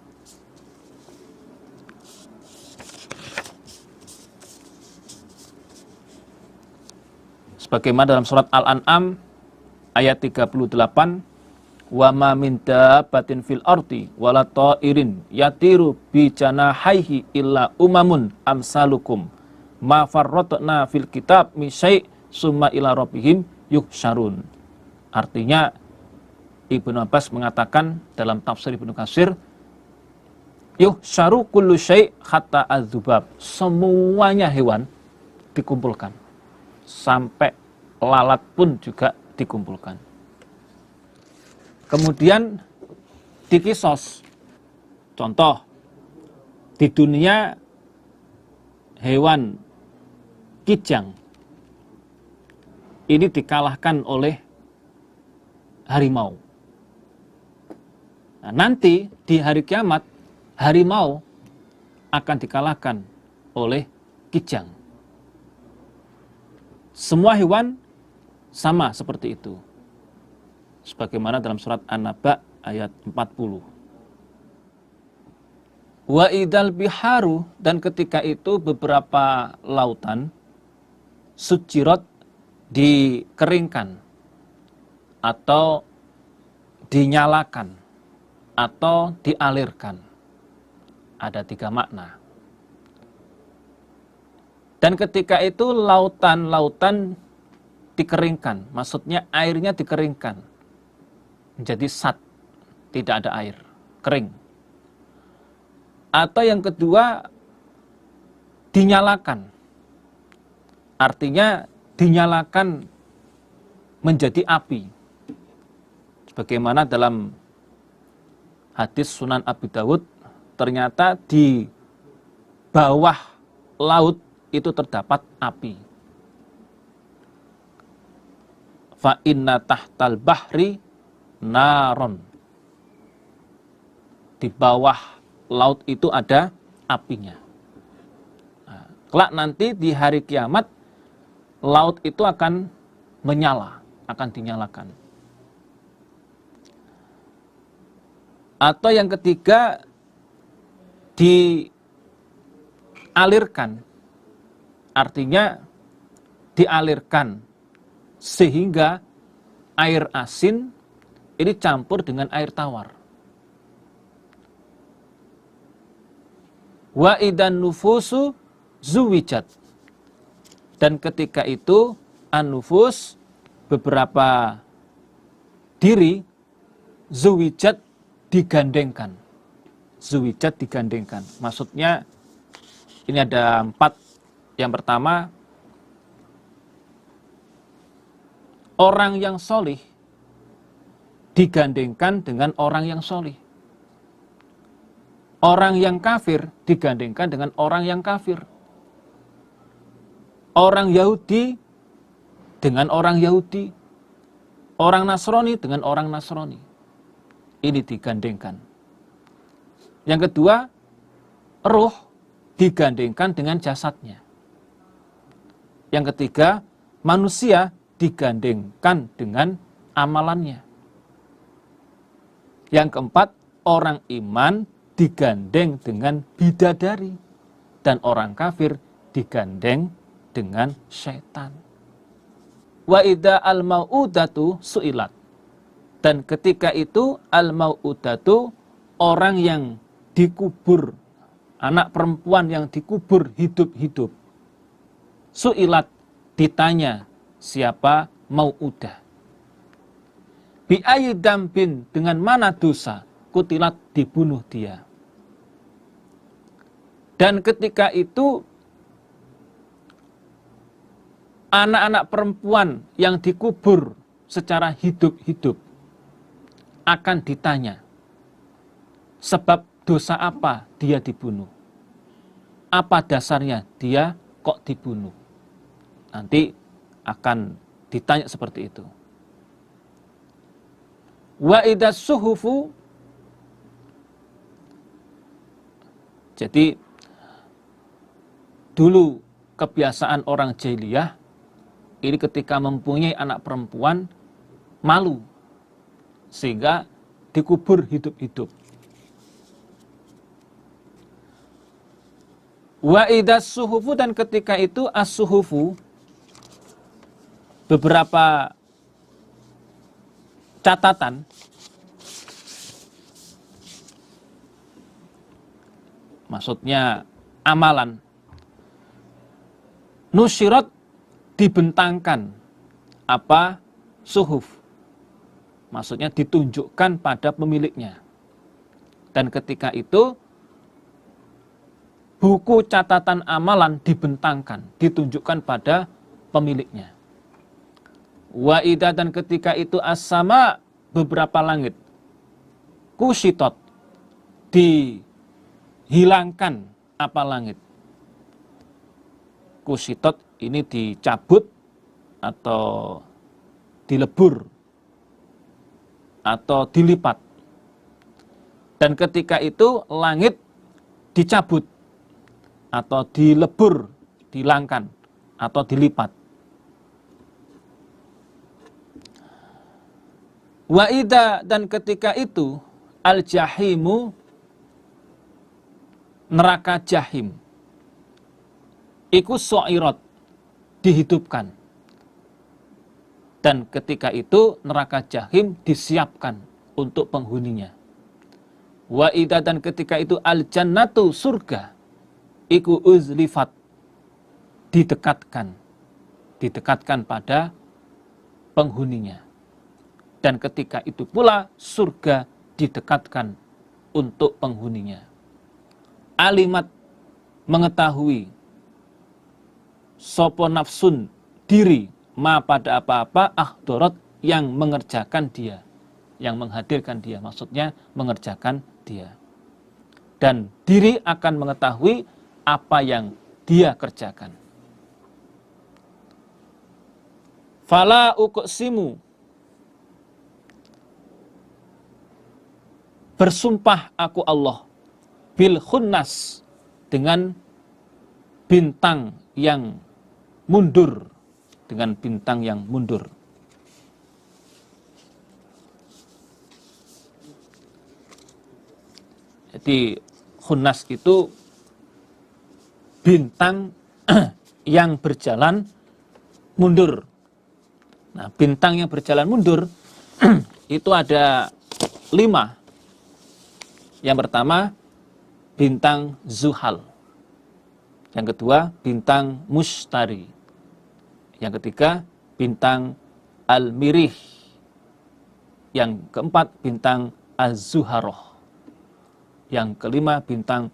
Sebagaimana dalam surat Al-An'am ayat 38, wa ma min dabbatin fil ardi wala ta'irin yatiru bi janahaihi illa umamun amsalukum ma farratna fil kitab min syai' summa ila rabbihim yuhsyarun. Artinya Ibnu Abbas mengatakan dalam tafsir Ibnu Katsir, yuhsyaru kullu syai' hatta az-zubab, semuanya hewan dikumpulkan, sampai lalat pun juga dikumpulkan. Kemudian dikisos. Contoh, di dunia hewan kijang ini dikalahkan oleh harimau. Nah, nanti di hari kiamat harimau akan dikalahkan oleh kijang. Semua hewan sama seperti itu. Sebagaimana dalam surat An-Naba ayat 40. Wa idal biharu, dan ketika itu beberapa lautan sujirat, dikeringkan atau dinyalakan atau dialirkan. Ada 3 makna. Dan ketika itu lautan-lautan dikeringkan, maksudnya airnya dikeringkan menjadi sat, tidak ada air, kering. Atau yang kedua, dinyalakan, artinya dinyalakan menjadi api. Sebagaimana dalam hadis Sunan Abi Dawud, ternyata di bawah laut itu terdapat api. Fa inna tahtal bahri naron. Di bawah laut itu ada apinya. Nah, kelak nanti di hari kiamat, laut itu akan menyala, akan dinyalakan. Atau yang ketiga, dialirkan. Artinya dialirkan sehingga air asin ini campur dengan air tawar. Wa idan nufusu zuwijat, dan ketika itu an-nufus, beberapa diri, zuwijat, digandengkan. Zuwijat, digandengkan. Maksudnya ini ada 4. Yang pertama, orang yang solih digandengkan dengan orang yang solih. Orang yang kafir digandengkan dengan orang yang kafir. Orang Yahudi dengan orang Yahudi. Orang Nasrani dengan orang Nasrani. Ini digandengkan. Yang kedua, ruh digandengkan dengan jasadnya. Yang ketiga, manusia digandengkan dengan amalannya. Yang keempat, orang iman digandeng dengan bidadari. Dan orang kafir digandeng dengan syaitan. Wa idza al-mau'udatu su'ilat. Dan ketika itu al-mau'udatu, orang yang dikubur, anak perempuan yang dikubur hidup-hidup. Su'ilat, ditanya siapa mau'udah. Bi ayyi dambin, dengan mana dosa, kutilat, dibunuh dia. Dan ketika itu anak-anak perempuan yang dikubur secara hidup-hidup akan ditanya, sebab dosa apa dia dibunuh? Apa dasarnya dia kok dibunuh? Nanti akan ditanya seperti itu. Wa idas suhufu, jadi dulu kebiasaan orang jahiliyah ini ketika mempunyai anak perempuan malu sehingga dikubur hidup-hidup. Wa idas suhufu, dan ketika itu as-suhufu, beberapa catatan maksudnya amalan, nusyirat, dibentangkan, apa? Suhuf, maksudnya ditunjukkan pada pemiliknya. Dan ketika itu buku catatan amalan dibentangkan, ditunjukkan pada pemiliknya. Wa idza, dan ketika itu as-sama, beberapa langit, kushitot, dihilangkan apa langit. Kushitot ini dicabut atau dilebur atau dilipat. Dan ketika itu langit dicabut atau dilebur, dihilangkan atau dilipat. Wa idza, dan ketika itu al-jahimu, neraka jahim, iku su'irat, dihidupkan. Dan ketika itu neraka jahim disiapkan untuk penghuninya. Wa idza, dan ketika itu al-jannatu, surga, iku uzlifat, didekatkan pada penghuninya. Dan ketika itu pula surga didekatkan untuk penghuninya. Alimat, mengetahui, sopo nafsun, diri, ma, pada apa-apa, ahdorot, yang mengerjakan dia, yang menghadirkan dia, maksudnya mengerjakan dia. Dan diri akan mengetahui apa yang dia kerjakan. Fala uqsimu, bersumpah aku Allah, bil khunnas, dengan bintang yang mundur, dengan bintang yang mundur. Jadi khunnas itu bintang yang berjalan mundur. Nah, bintang yang berjalan mundur itu ada 5. Yang pertama, bintang Zuhal. Yang kedua, bintang Mushtari. Yang ketiga, bintang Al-Mirih. Yang keempat, bintang Az-Zuharoh. Yang kelima, bintang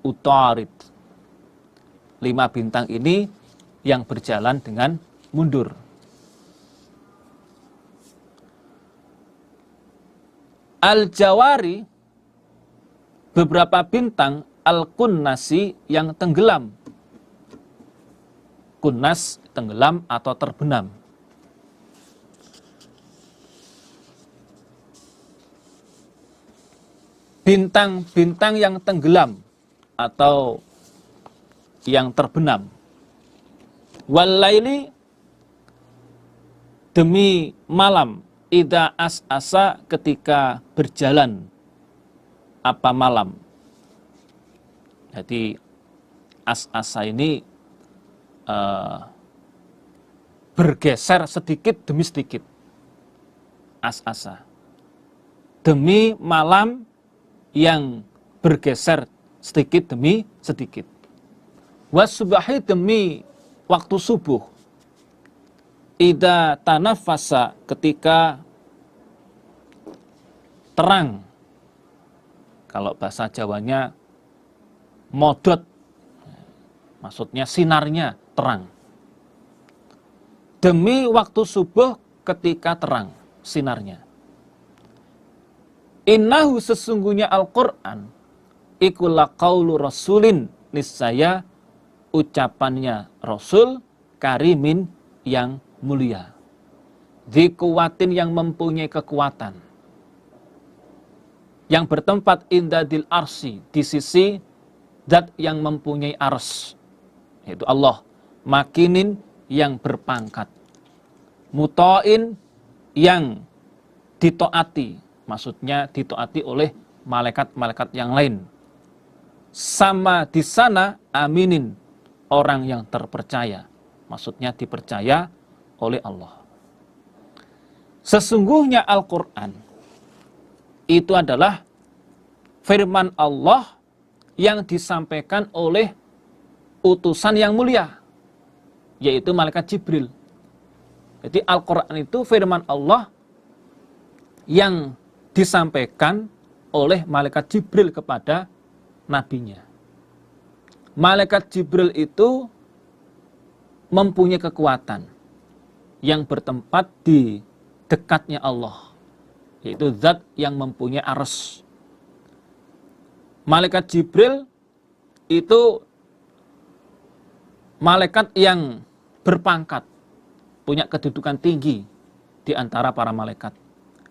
Utarid. 5 bintang ini yang berjalan dengan mundur. Al-Jawari, beberapa bintang al-kunnasi, yang tenggelam. Kunnas, tenggelam atau terbenam. Bintang-bintang yang tenggelam atau yang terbenam. Walaili, demi malam, idza as'asa, ketika berjalan apa malam. Jadi as'asa ini bergeser sedikit demi sedikit. As'asa, demi malam yang bergeser sedikit demi sedikit. Wasubahi, demi waktu subuh. Idza tanafasa, ketika terang. Kalau bahasa Jawanya modot, maksudnya sinarnya terang. Demi waktu subuh ketika terang sinarnya. Innahu, sesungguhnya Al-Quran, iku laqaulu rasulin, niscaya ucapannya Rasul, karimin, yang mulia, dzikuwatin, yang mempunyai kekuatan, yang bertempat indadil arsi, di sisi zat yang mempunyai ars, yaitu Allah, makinin, yang berpangkat, mutoin, yang ditaati, maksudnya ditaati oleh malaikat-malaikat yang lain, sama di sana aminin, orang yang terpercaya, maksudnya dipercaya oleh Allah. Sesungguhnya Al-Quran itu adalah firman Allah yang disampaikan oleh utusan yang mulia, yaitu malaikat Jibril. Jadi Al-Quran itu firman Allah yang disampaikan oleh malaikat Jibril kepada nabinya. Malaikat Jibril itu mempunyai kekuatan yang bertempat di dekatnya Allah, yaitu zat yang mempunyai ars. Malaikat Jibril itu malaikat yang berpangkat, punya kedudukan tinggi di antara para malaikat,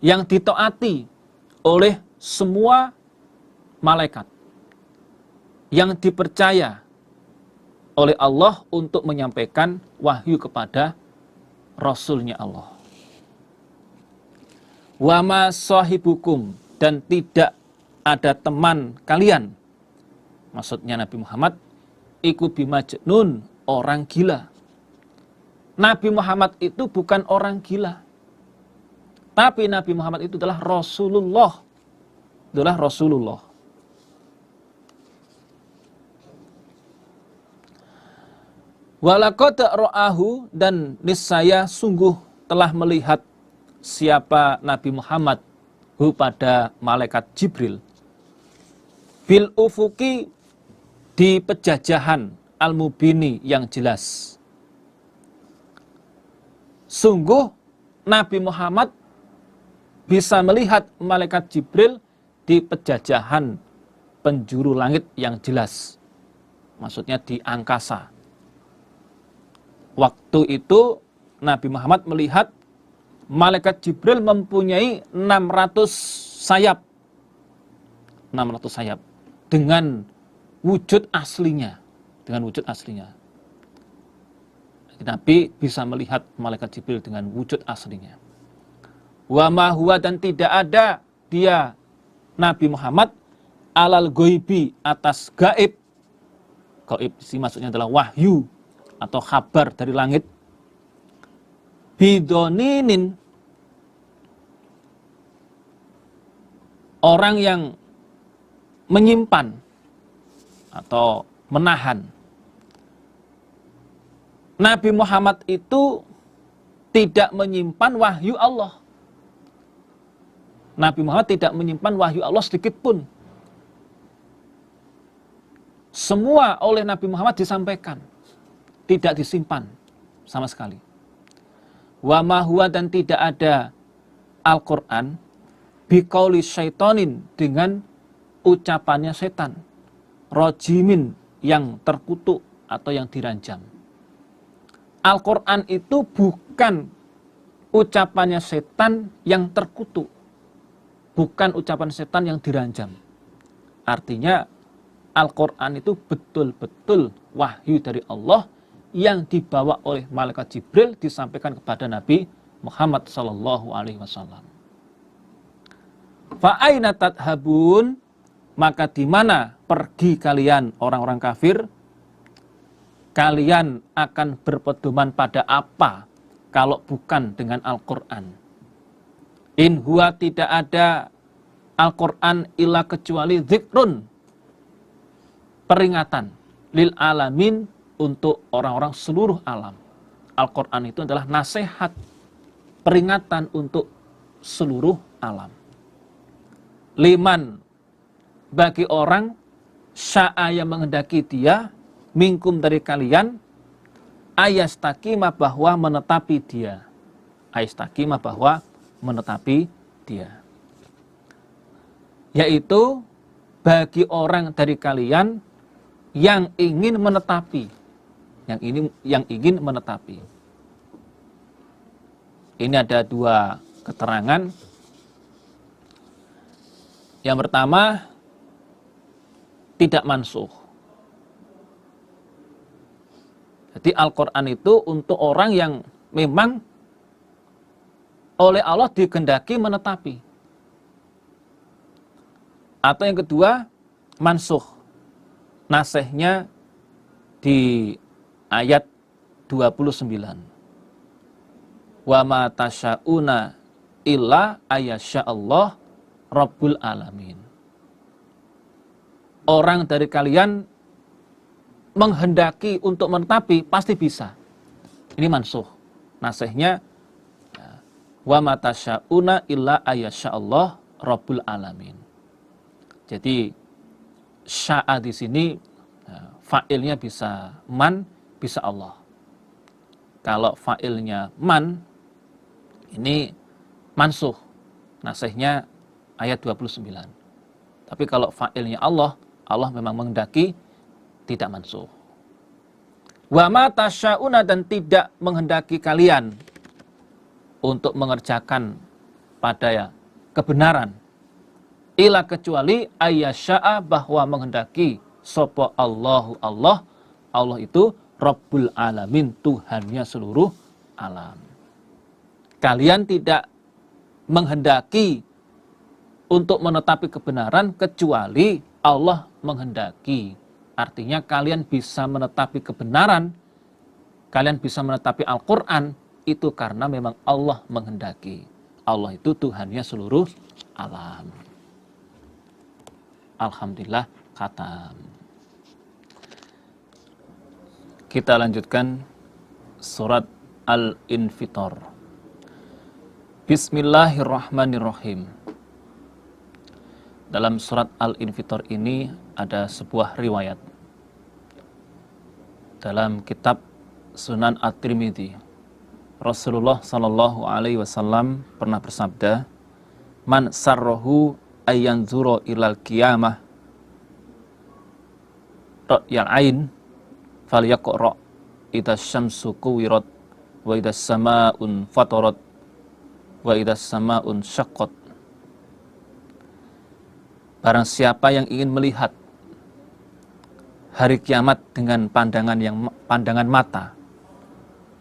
yang ditaati oleh semua malaikat, yang dipercaya oleh Allah untuk menyampaikan wahyu kepada Rasulnya Allah. Wa ma sahibukum, dan tidak ada teman kalian, maksudnya Nabi Muhammad, iku bimajnun, orang gila. Nabi Muhammad itu bukan orang gila, tapi Nabi Muhammad itu adalah Rasulullah. Adalah Rasulullah. Walaqad ra'ahu, dan niscaya sungguh telah melihat siapa Nabi Muhammad pada malaikat Jibril, bil ufuki, di pejajahan, al-mubini, yang jelas. Sungguh Nabi Muhammad bisa melihat malaikat Jibril di pejajahan penjuru langit yang jelas, maksudnya di angkasa. Waktu itu Nabi Muhammad melihat malaikat Jibril mempunyai 600 sayap. 600 sayap dengan wujud aslinya, Nabi bisa melihat malaikat Jibril dengan wujud aslinya. Wa ma huwa, dan tidak ada dia Nabi Muhammad alal goibi, atas gaib. Gaib sih maksudnya adalah wahyu atau kabar dari langit. Bidoninin, orang yang menyimpan atau menahan. Nabi Muhammad itu tidak menyimpan wahyu Allah. Nabi Muhammad tidak menyimpan wahyu Allah sedikit pun. Semua oleh Nabi Muhammad disampaikan, tidak disimpan sama sekali. Wa ma huwa, dan tidak ada Al-Quran biqauli syaitonin, dengan ucapannya setan, rojimin, yang terkutuk atau yang diranjam. Al-Quran itu bukan ucapannya setan yang terkutuk, bukan ucapan setan yang diranjam. Artinya Al-Quran itu betul-betul wahyu dari Allah yang dibawa oleh malaikat Jibril disampaikan kepada Nabi Muhammad sallallahu alaihi wasallam. Fa aina tadhabun, maka di mana pergi kalian orang-orang kafir? Kalian akan berpedoman pada apa kalau bukan dengan Al-Quran? In huwa, tidak ada Al-Quran illa kecuali zikrun, peringatan, lil alamin, untuk orang-orang seluruh alam. Al-Quran itu adalah nasihat, peringatan untuk seluruh alam. Liman, bagi orang, sya'a yang menghendaki dia, minkum dari kalian, ayastakima, bahwa menetapi dia. Ayastakima, bahwa menetapi dia. Yaitu bagi orang dari kalian yang ingin menetapi, yang ingin menetapi. Ini ada dua keterangan. Yang pertama, tidak mansukh. Jadi Al-Quran itu untuk orang yang memang oleh Allah dikehendaki menetapi. Atau yang kedua, mansukh. Nasihnya di ayat 29. Wa ma tasya'una illa ayasya'allah Rabbul alamin. Orang dari kalian menghendaki untuk menetapi pasti bisa. Ini mansukh. Nasihnya wa ma tasya'una illa ayasya'allah Rabbul alamin. Jadi sya'a di sini fa'ilnya bisa man, bisa Allah. Kalau fa'ilnya man, ini mansukh. Nasihnya ayat 29. Tapi kalau fa'ilnya Allah, Allah memang menghendaki, tidak mansukh. Wa ma tasya'una, dan tidak menghendaki kalian untuk mengerjakan pada kebenaran, ila kecuali ayyasya'a, bahwa menghendaki sapa Allahu Allah, Allah itu Rabbul alamin, Tuhannya seluruh alam. Kalian tidak menghendaki untuk menetapi kebenaran kecuali Allah menghendaki. Artinya kalian bisa menetapi kebenaran, kalian bisa menetapi Al-Quran, itu karena memang Allah menghendaki. Allah itu Tuhannya seluruh alam. Alhamdulillah, khatam. Kita lanjutkan surat Al-Infitor. Bismillahirrahmanirrahim. Dalam surat Al-Infitor ini ada sebuah riwayat. Dalam kitab Sunan At-Tirmidzi, Rasulullah sallallahu alaihi wasallam pernah bersabda, "Man sarrahu ayyanzura ilal qiyamah ra'yal ain falyaqra idas syamsu kuwirat wa idas samaa'un fatarat wa idas samaa'un syaqqat." Barang siapa yang ingin melihat hari kiamat dengan pandangan mata,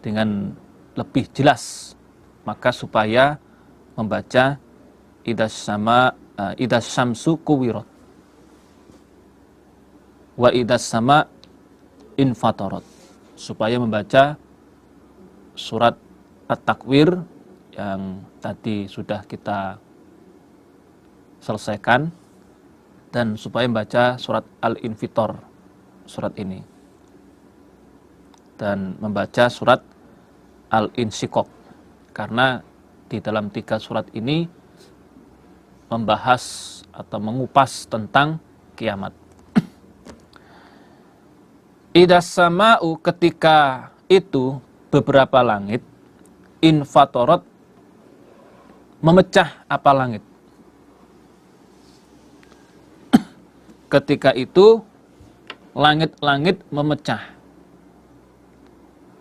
dengan lebih jelas, maka supaya membaca idas syamsu kuwirat wa idas sama infatarat, supaya membaca surat At-Takwir yang tadi sudah kita selesaikan, dan supaya membaca surat Al-Infitor, surat ini, dan membaca surat Al-Insyiqaq, karena di dalam 3 surat ini membahas atau mengupas tentang kiamat. Idas sama'u, ketika itu beberapa langit, infatorat, memecah apa langit. Ketika itu langit-langit memecah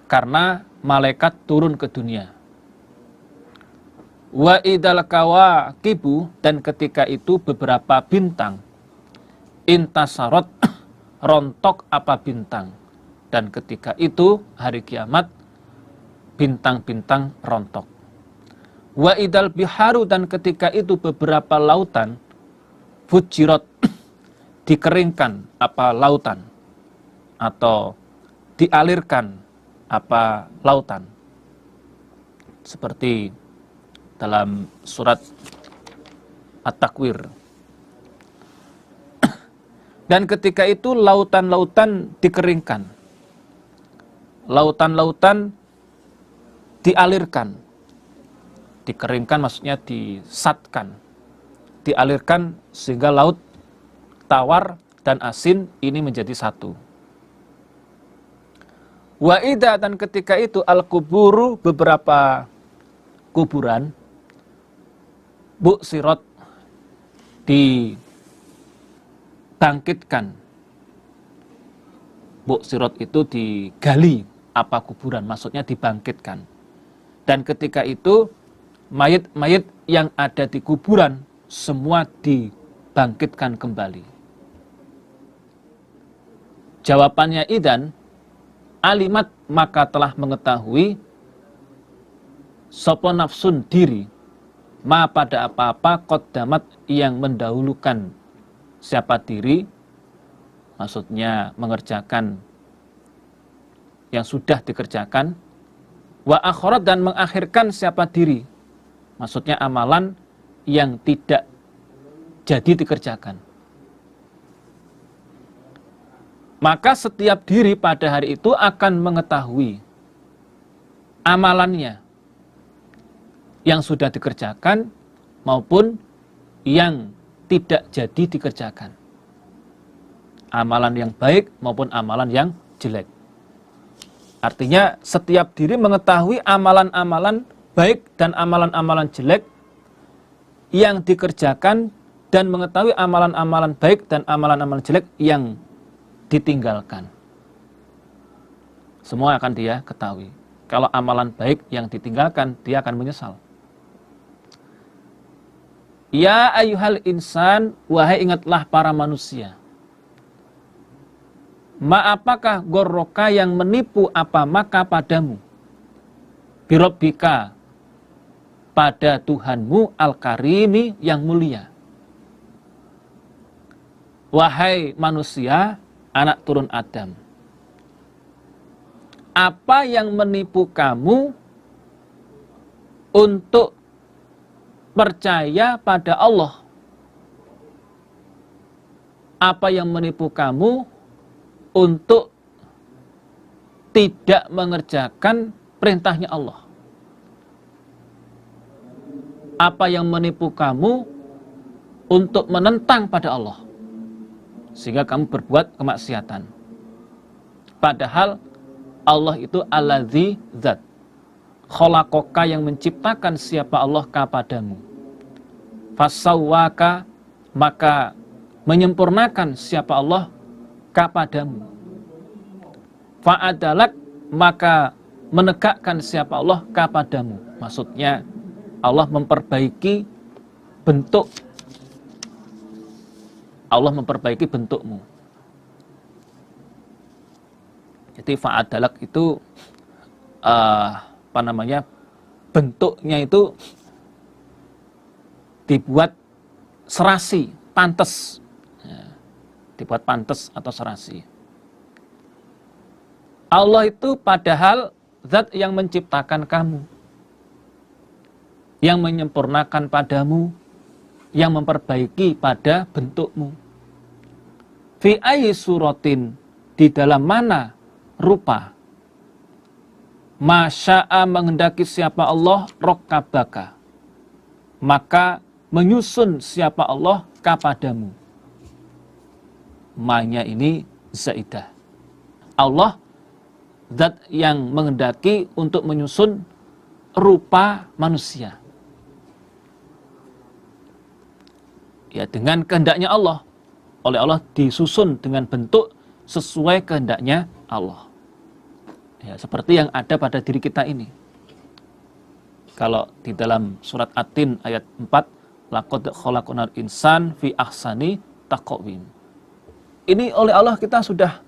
karena malaikat turun ke dunia. Wa idal kawakibu, dan ketika itu beberapa bintang intasarot, rontok apa bintang. Dan ketika itu hari kiamat bintang-bintang rontok. Wa idal biharu, dan ketika itu beberapa lautan fujirat dikeringkan apa lautan atau dialirkan apa lautan. Seperti dalam surat At-Takwir. Dan ketika itu lautan-lautan dikeringkan. Lautan-lautan dialirkan. Dikeringkan maksudnya disatkan. Dialirkan sehingga laut tawar dan asin ini menjadi satu. Wa idza, dan ketika itu al-kuburu, beberapa kuburan bu'sirat dibangkitkan. Bu'sirat itu digali apa kuburan, maksudnya dibangkitkan. Dan ketika itu mayit-mayit yang ada di kuburan semua dibangkitkan kembali. Jawabannya idan, alimat, maka telah mengetahui sapa nafsun diri, ma pada apa-apa qaddamat yang mendahulukan siapa diri, maksudnya mengerjakan yang sudah dikerjakan, wa akhirat, dan mengakhirkan siapa diri, maksudnya amalan yang tidak jadi dikerjakan. Maka setiap diri pada hari itu akan mengetahui amalannya yang sudah dikerjakan maupun yang tidak jadi dikerjakan. Amalan yang baik maupun amalan yang jelek. Artinya setiap diri mengetahui amalan-amalan baik dan amalan-amalan jelek yang dikerjakan, dan mengetahui amalan-amalan baik dan amalan-amalan jelek yang ditinggalkan. Semua akan dia ketahui. Kalau amalan baik yang ditinggalkan, dia akan menyesal. Ya ayyuhal insan, wahai ingatlah para manusia. Ma apakah gorroka yang menipu apa maka padamu? Birobbika, pada Tuhanmu al-karimi yang mulia. Wahai manusia, anak turun Adam. Apa yang menipu kamu untuk percaya pada Allah? Apa yang menipu kamu untuk tidak mengerjakan perintahnya Allah? Apa yang menipu kamu untuk menentang pada Allah, sehingga kamu berbuat kemaksiatan? Padahal Allah itu alladzi zat, khalaqaka, yang menciptakan siapa Allah kepadamu. Fasawwaka, maka menyempurnakan siapa Allah kepadamu. Fa'adalak, maka menegakkan siapa Allah kepadamu. Maksudnya Allah memperbaiki bentuk, Allah memperbaiki bentukmu. Jadi fa'adalak itu bentuknya itu dibuat serasi, pantas, dibuat pantas atau serasi. Allah itu padahal zat yang menciptakan kamu, yang menyempurnakan padamu, yang memperbaiki pada bentukmu. Fi ayyi suratin, di dalam mana rupa, masya'a, menghendaki siapa Allah, rokkabaka, maka menyusun siapa Allah kepadamu. Ma-nya ini zaidah. Allah zat yang menghendaki untuk menyusun rupa manusia. Ya, dengan kehendaknya Allah. Oleh Allah disusun dengan bentuk sesuai kehendaknya Allah. Ya, seperti yang ada pada diri kita ini. Kalau di dalam surat At-Tin ayat 4, laqad khalaqnal insan fi ahsani taqwim. Ini oleh Allah kita sudah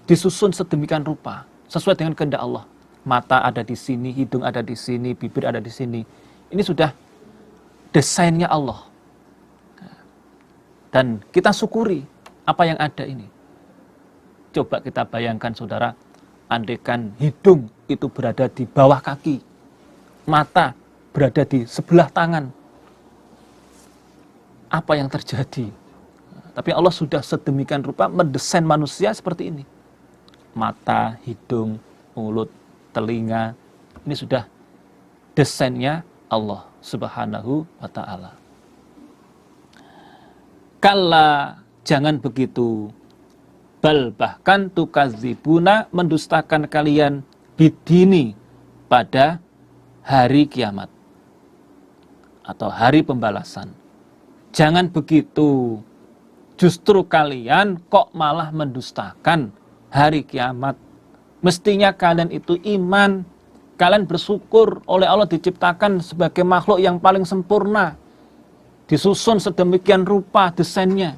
disusun sedemikian rupa, sesuai dengan kehendak Allah. Mata ada di sini, hidung ada di sini, bibir ada di sini. Ini sudah desainnya Allah. Dan kita syukuri apa yang ada ini. Coba kita bayangkan saudara, andaikan hidung itu berada di bawah kaki, mata berada di sebelah tangan, apa yang terjadi? Tapi Allah sudah sedemikian rupa mendesain manusia seperti ini. Mata, hidung, mulut, telinga, ini sudah desainnya Allah Subhanahu wa ta'ala. Kalla, jangan begitu. Bal, bahkan tukadzibuna, mendustakan kalian bidini, pada hari kiamat atau hari pembalasan. Jangan begitu. Justru kalian kok malah mendustakan hari kiamat. Mestinya kalian itu iman. Kalian bersyukur oleh Allah diciptakan sebagai makhluk yang paling sempurna. Disusun sedemikian rupa desainnya.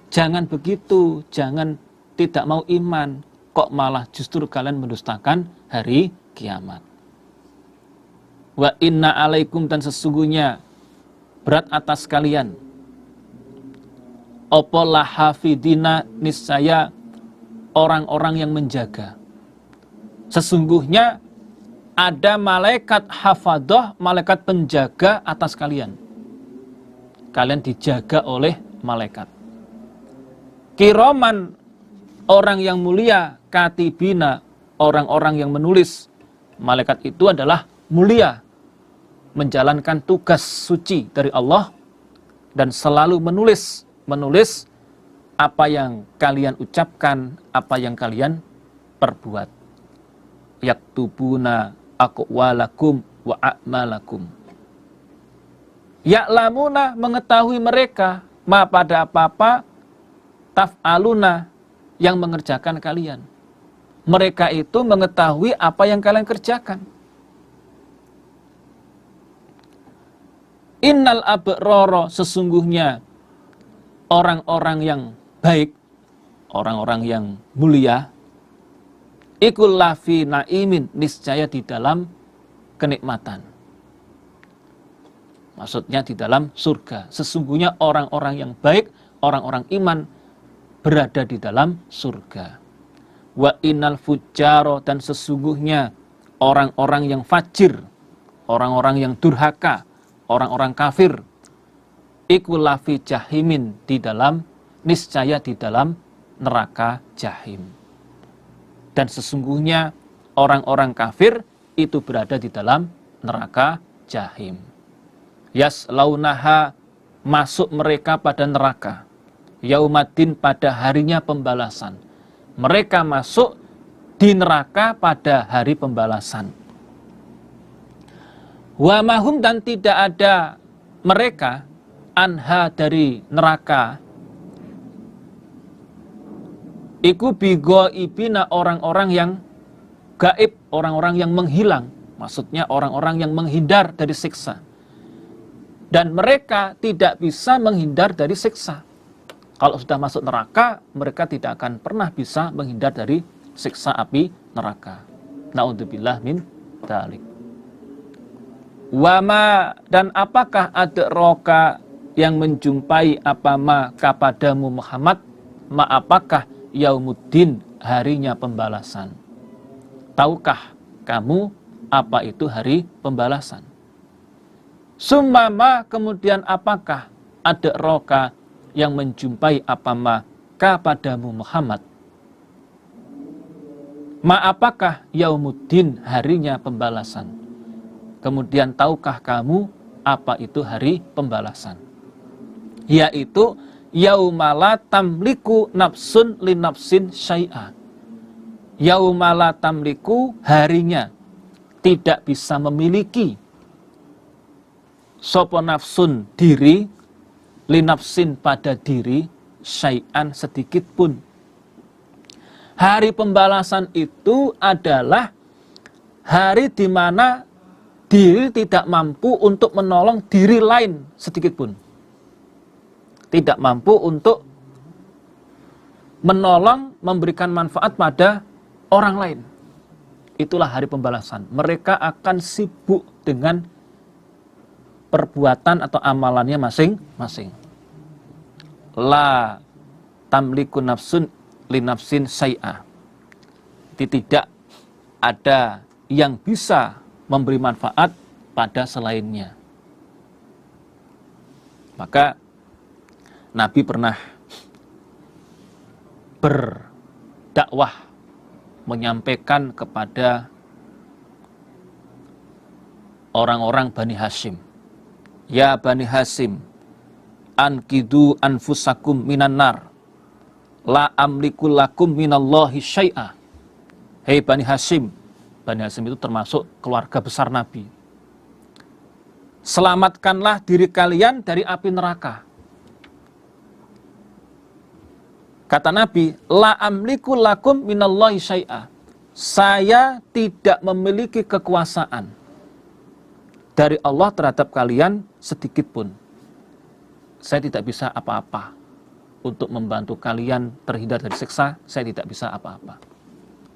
Jangan begitu, jangan tidak mau iman. Kok malah justru kalian mendustakan hari kiamat. Wa inna alaikum, dan sesungguhnya berat atas kalian. Opo lahafidina, niscaya orang-orang yang menjaga. Sesungguhnya ada malaikat hafadoh, malaikat penjaga atas kalian. Kalian dijaga oleh malaikat. Kiroman, orang yang mulia, katibina, orang-orang yang menulis. Malaikat itu adalah mulia, menjalankan tugas suci dari Allah, dan selalu menulis apa yang kalian ucapkan, apa yang kalian perbuat. Yaktubuna aqwalakum wa a'malakum. Ya'lamuna, mengetahui mereka, ma pada apa-apa, taf'aluna, yang mengerjakan kalian. Mereka itu mengetahui apa yang kalian kerjakan. Innal abrara, sesungguhnya orang-orang yang baik, orang-orang yang mulia, ikul lafi naimin, niscaya di dalam kenikmatan. Maksudnya di dalam surga. Sesungguhnya orang-orang yang baik, orang-orang iman, berada di dalam surga. Wa innal fujjaro, dan sesungguhnya orang-orang yang fajir, orang-orang yang durhaka, orang-orang kafir, ikul lafi jahimin, di dalam, niscaya di dalam neraka jahim. Dan sesungguhnya orang-orang kafir itu berada di dalam neraka jahim. Yaslaunaha, masuk mereka pada neraka. Yaumaddin, pada harinya pembalasan. Mereka masuk di neraka pada hari pembalasan. Wa mahum, dan tidak ada mereka, anha, dari neraka, iku bigo ibina, orang-orang yang gaib, orang-orang yang menghilang. Maksudnya orang-orang yang menghindar dari siksa. Dan mereka tidak bisa menghindar dari siksa. Kalau sudah masuk neraka, mereka tidak akan pernah bisa menghindar dari siksa api neraka. Na'udzubillah min dzalik. Wama, dan apakah adraka, yang menjumpai apa ma kapadamu Muhammad, ma apakah yaumuddin, harinya pembalasan. Tahukah kamu apa itu hari pembalasan? Summama, kemudian apakah adraka, yang menjumpai apa ma kapadamu Muhammad, ma apakah yaumuddin, harinya pembalasan. Kemudian tahukah kamu apa itu hari pembalasan? Yaitu yaumala tamliku nafsun li nafsin syai'a. Yaumala tamliku, harinya tidak bisa memiliki sopo nafsun, diri, li nafsin, pada diri, syai'an, sedikit pun. Hari pembalasan itu adalah hari di mana diri tidak mampu untuk menolong diri lain sedikit pun. Tidak mampu untuk menolong, memberikan manfaat pada orang lain. Itulah hari pembalasan. Mereka akan sibuk dengan perbuatan atau amalannya masing-masing. La tamliku nafsun li nafsin syai'a. Tidak ada yang bisa memberi manfaat pada selainnya. Maka Nabi pernah berdakwah, menyampaikan kepada orang-orang Bani Hashim, ya Bani Hashim, ankidu anfusakum minan nar, la amliku lakum minallahi syai'a. Hei Bani Hashim itu termasuk keluarga besar Nabi. Selamatkanlah diri kalian dari api neraka. Kata Nabi, la amliku lakum minallahi syai'a. Saya tidak memiliki kekuasaan dari Allah terhadap kalian sedikit pun. Saya tidak bisa apa-apa untuk membantu kalian terhindar dari siksa. Saya tidak bisa apa-apa.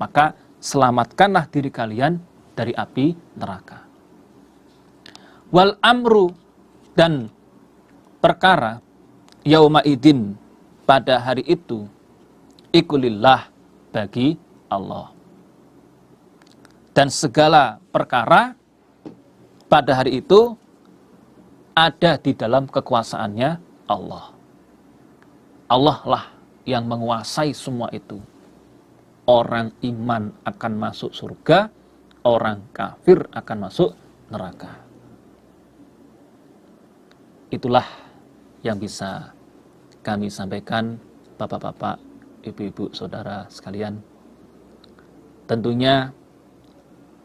Maka selamatkanlah diri kalian dari api neraka. Wal amru, dan perkara, yauma idin, pada hari itu, ikulillah, bagi Allah. Dan segala perkara pada hari itu ada di dalam kekuasaannya Allah. Allah lah yang menguasai semua itu. Orang iman akan masuk surga, orang kafir akan masuk neraka. Itulah yang bisa kami sampaikan, bapak-bapak, ibu-ibu, saudara sekalian. Tentunya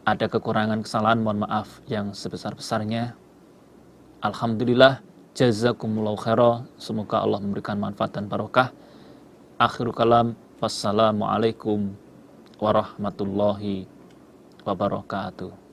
ada kekurangan, kesalahan, mohon maaf yang sebesar-besarnya. Alhamdulillah, jazakumullahu khairan. Semoga Allah memberikan manfaat dan barokah. Akhirul kalam, wassalamualaikum warahmatullahi wabarakatuh.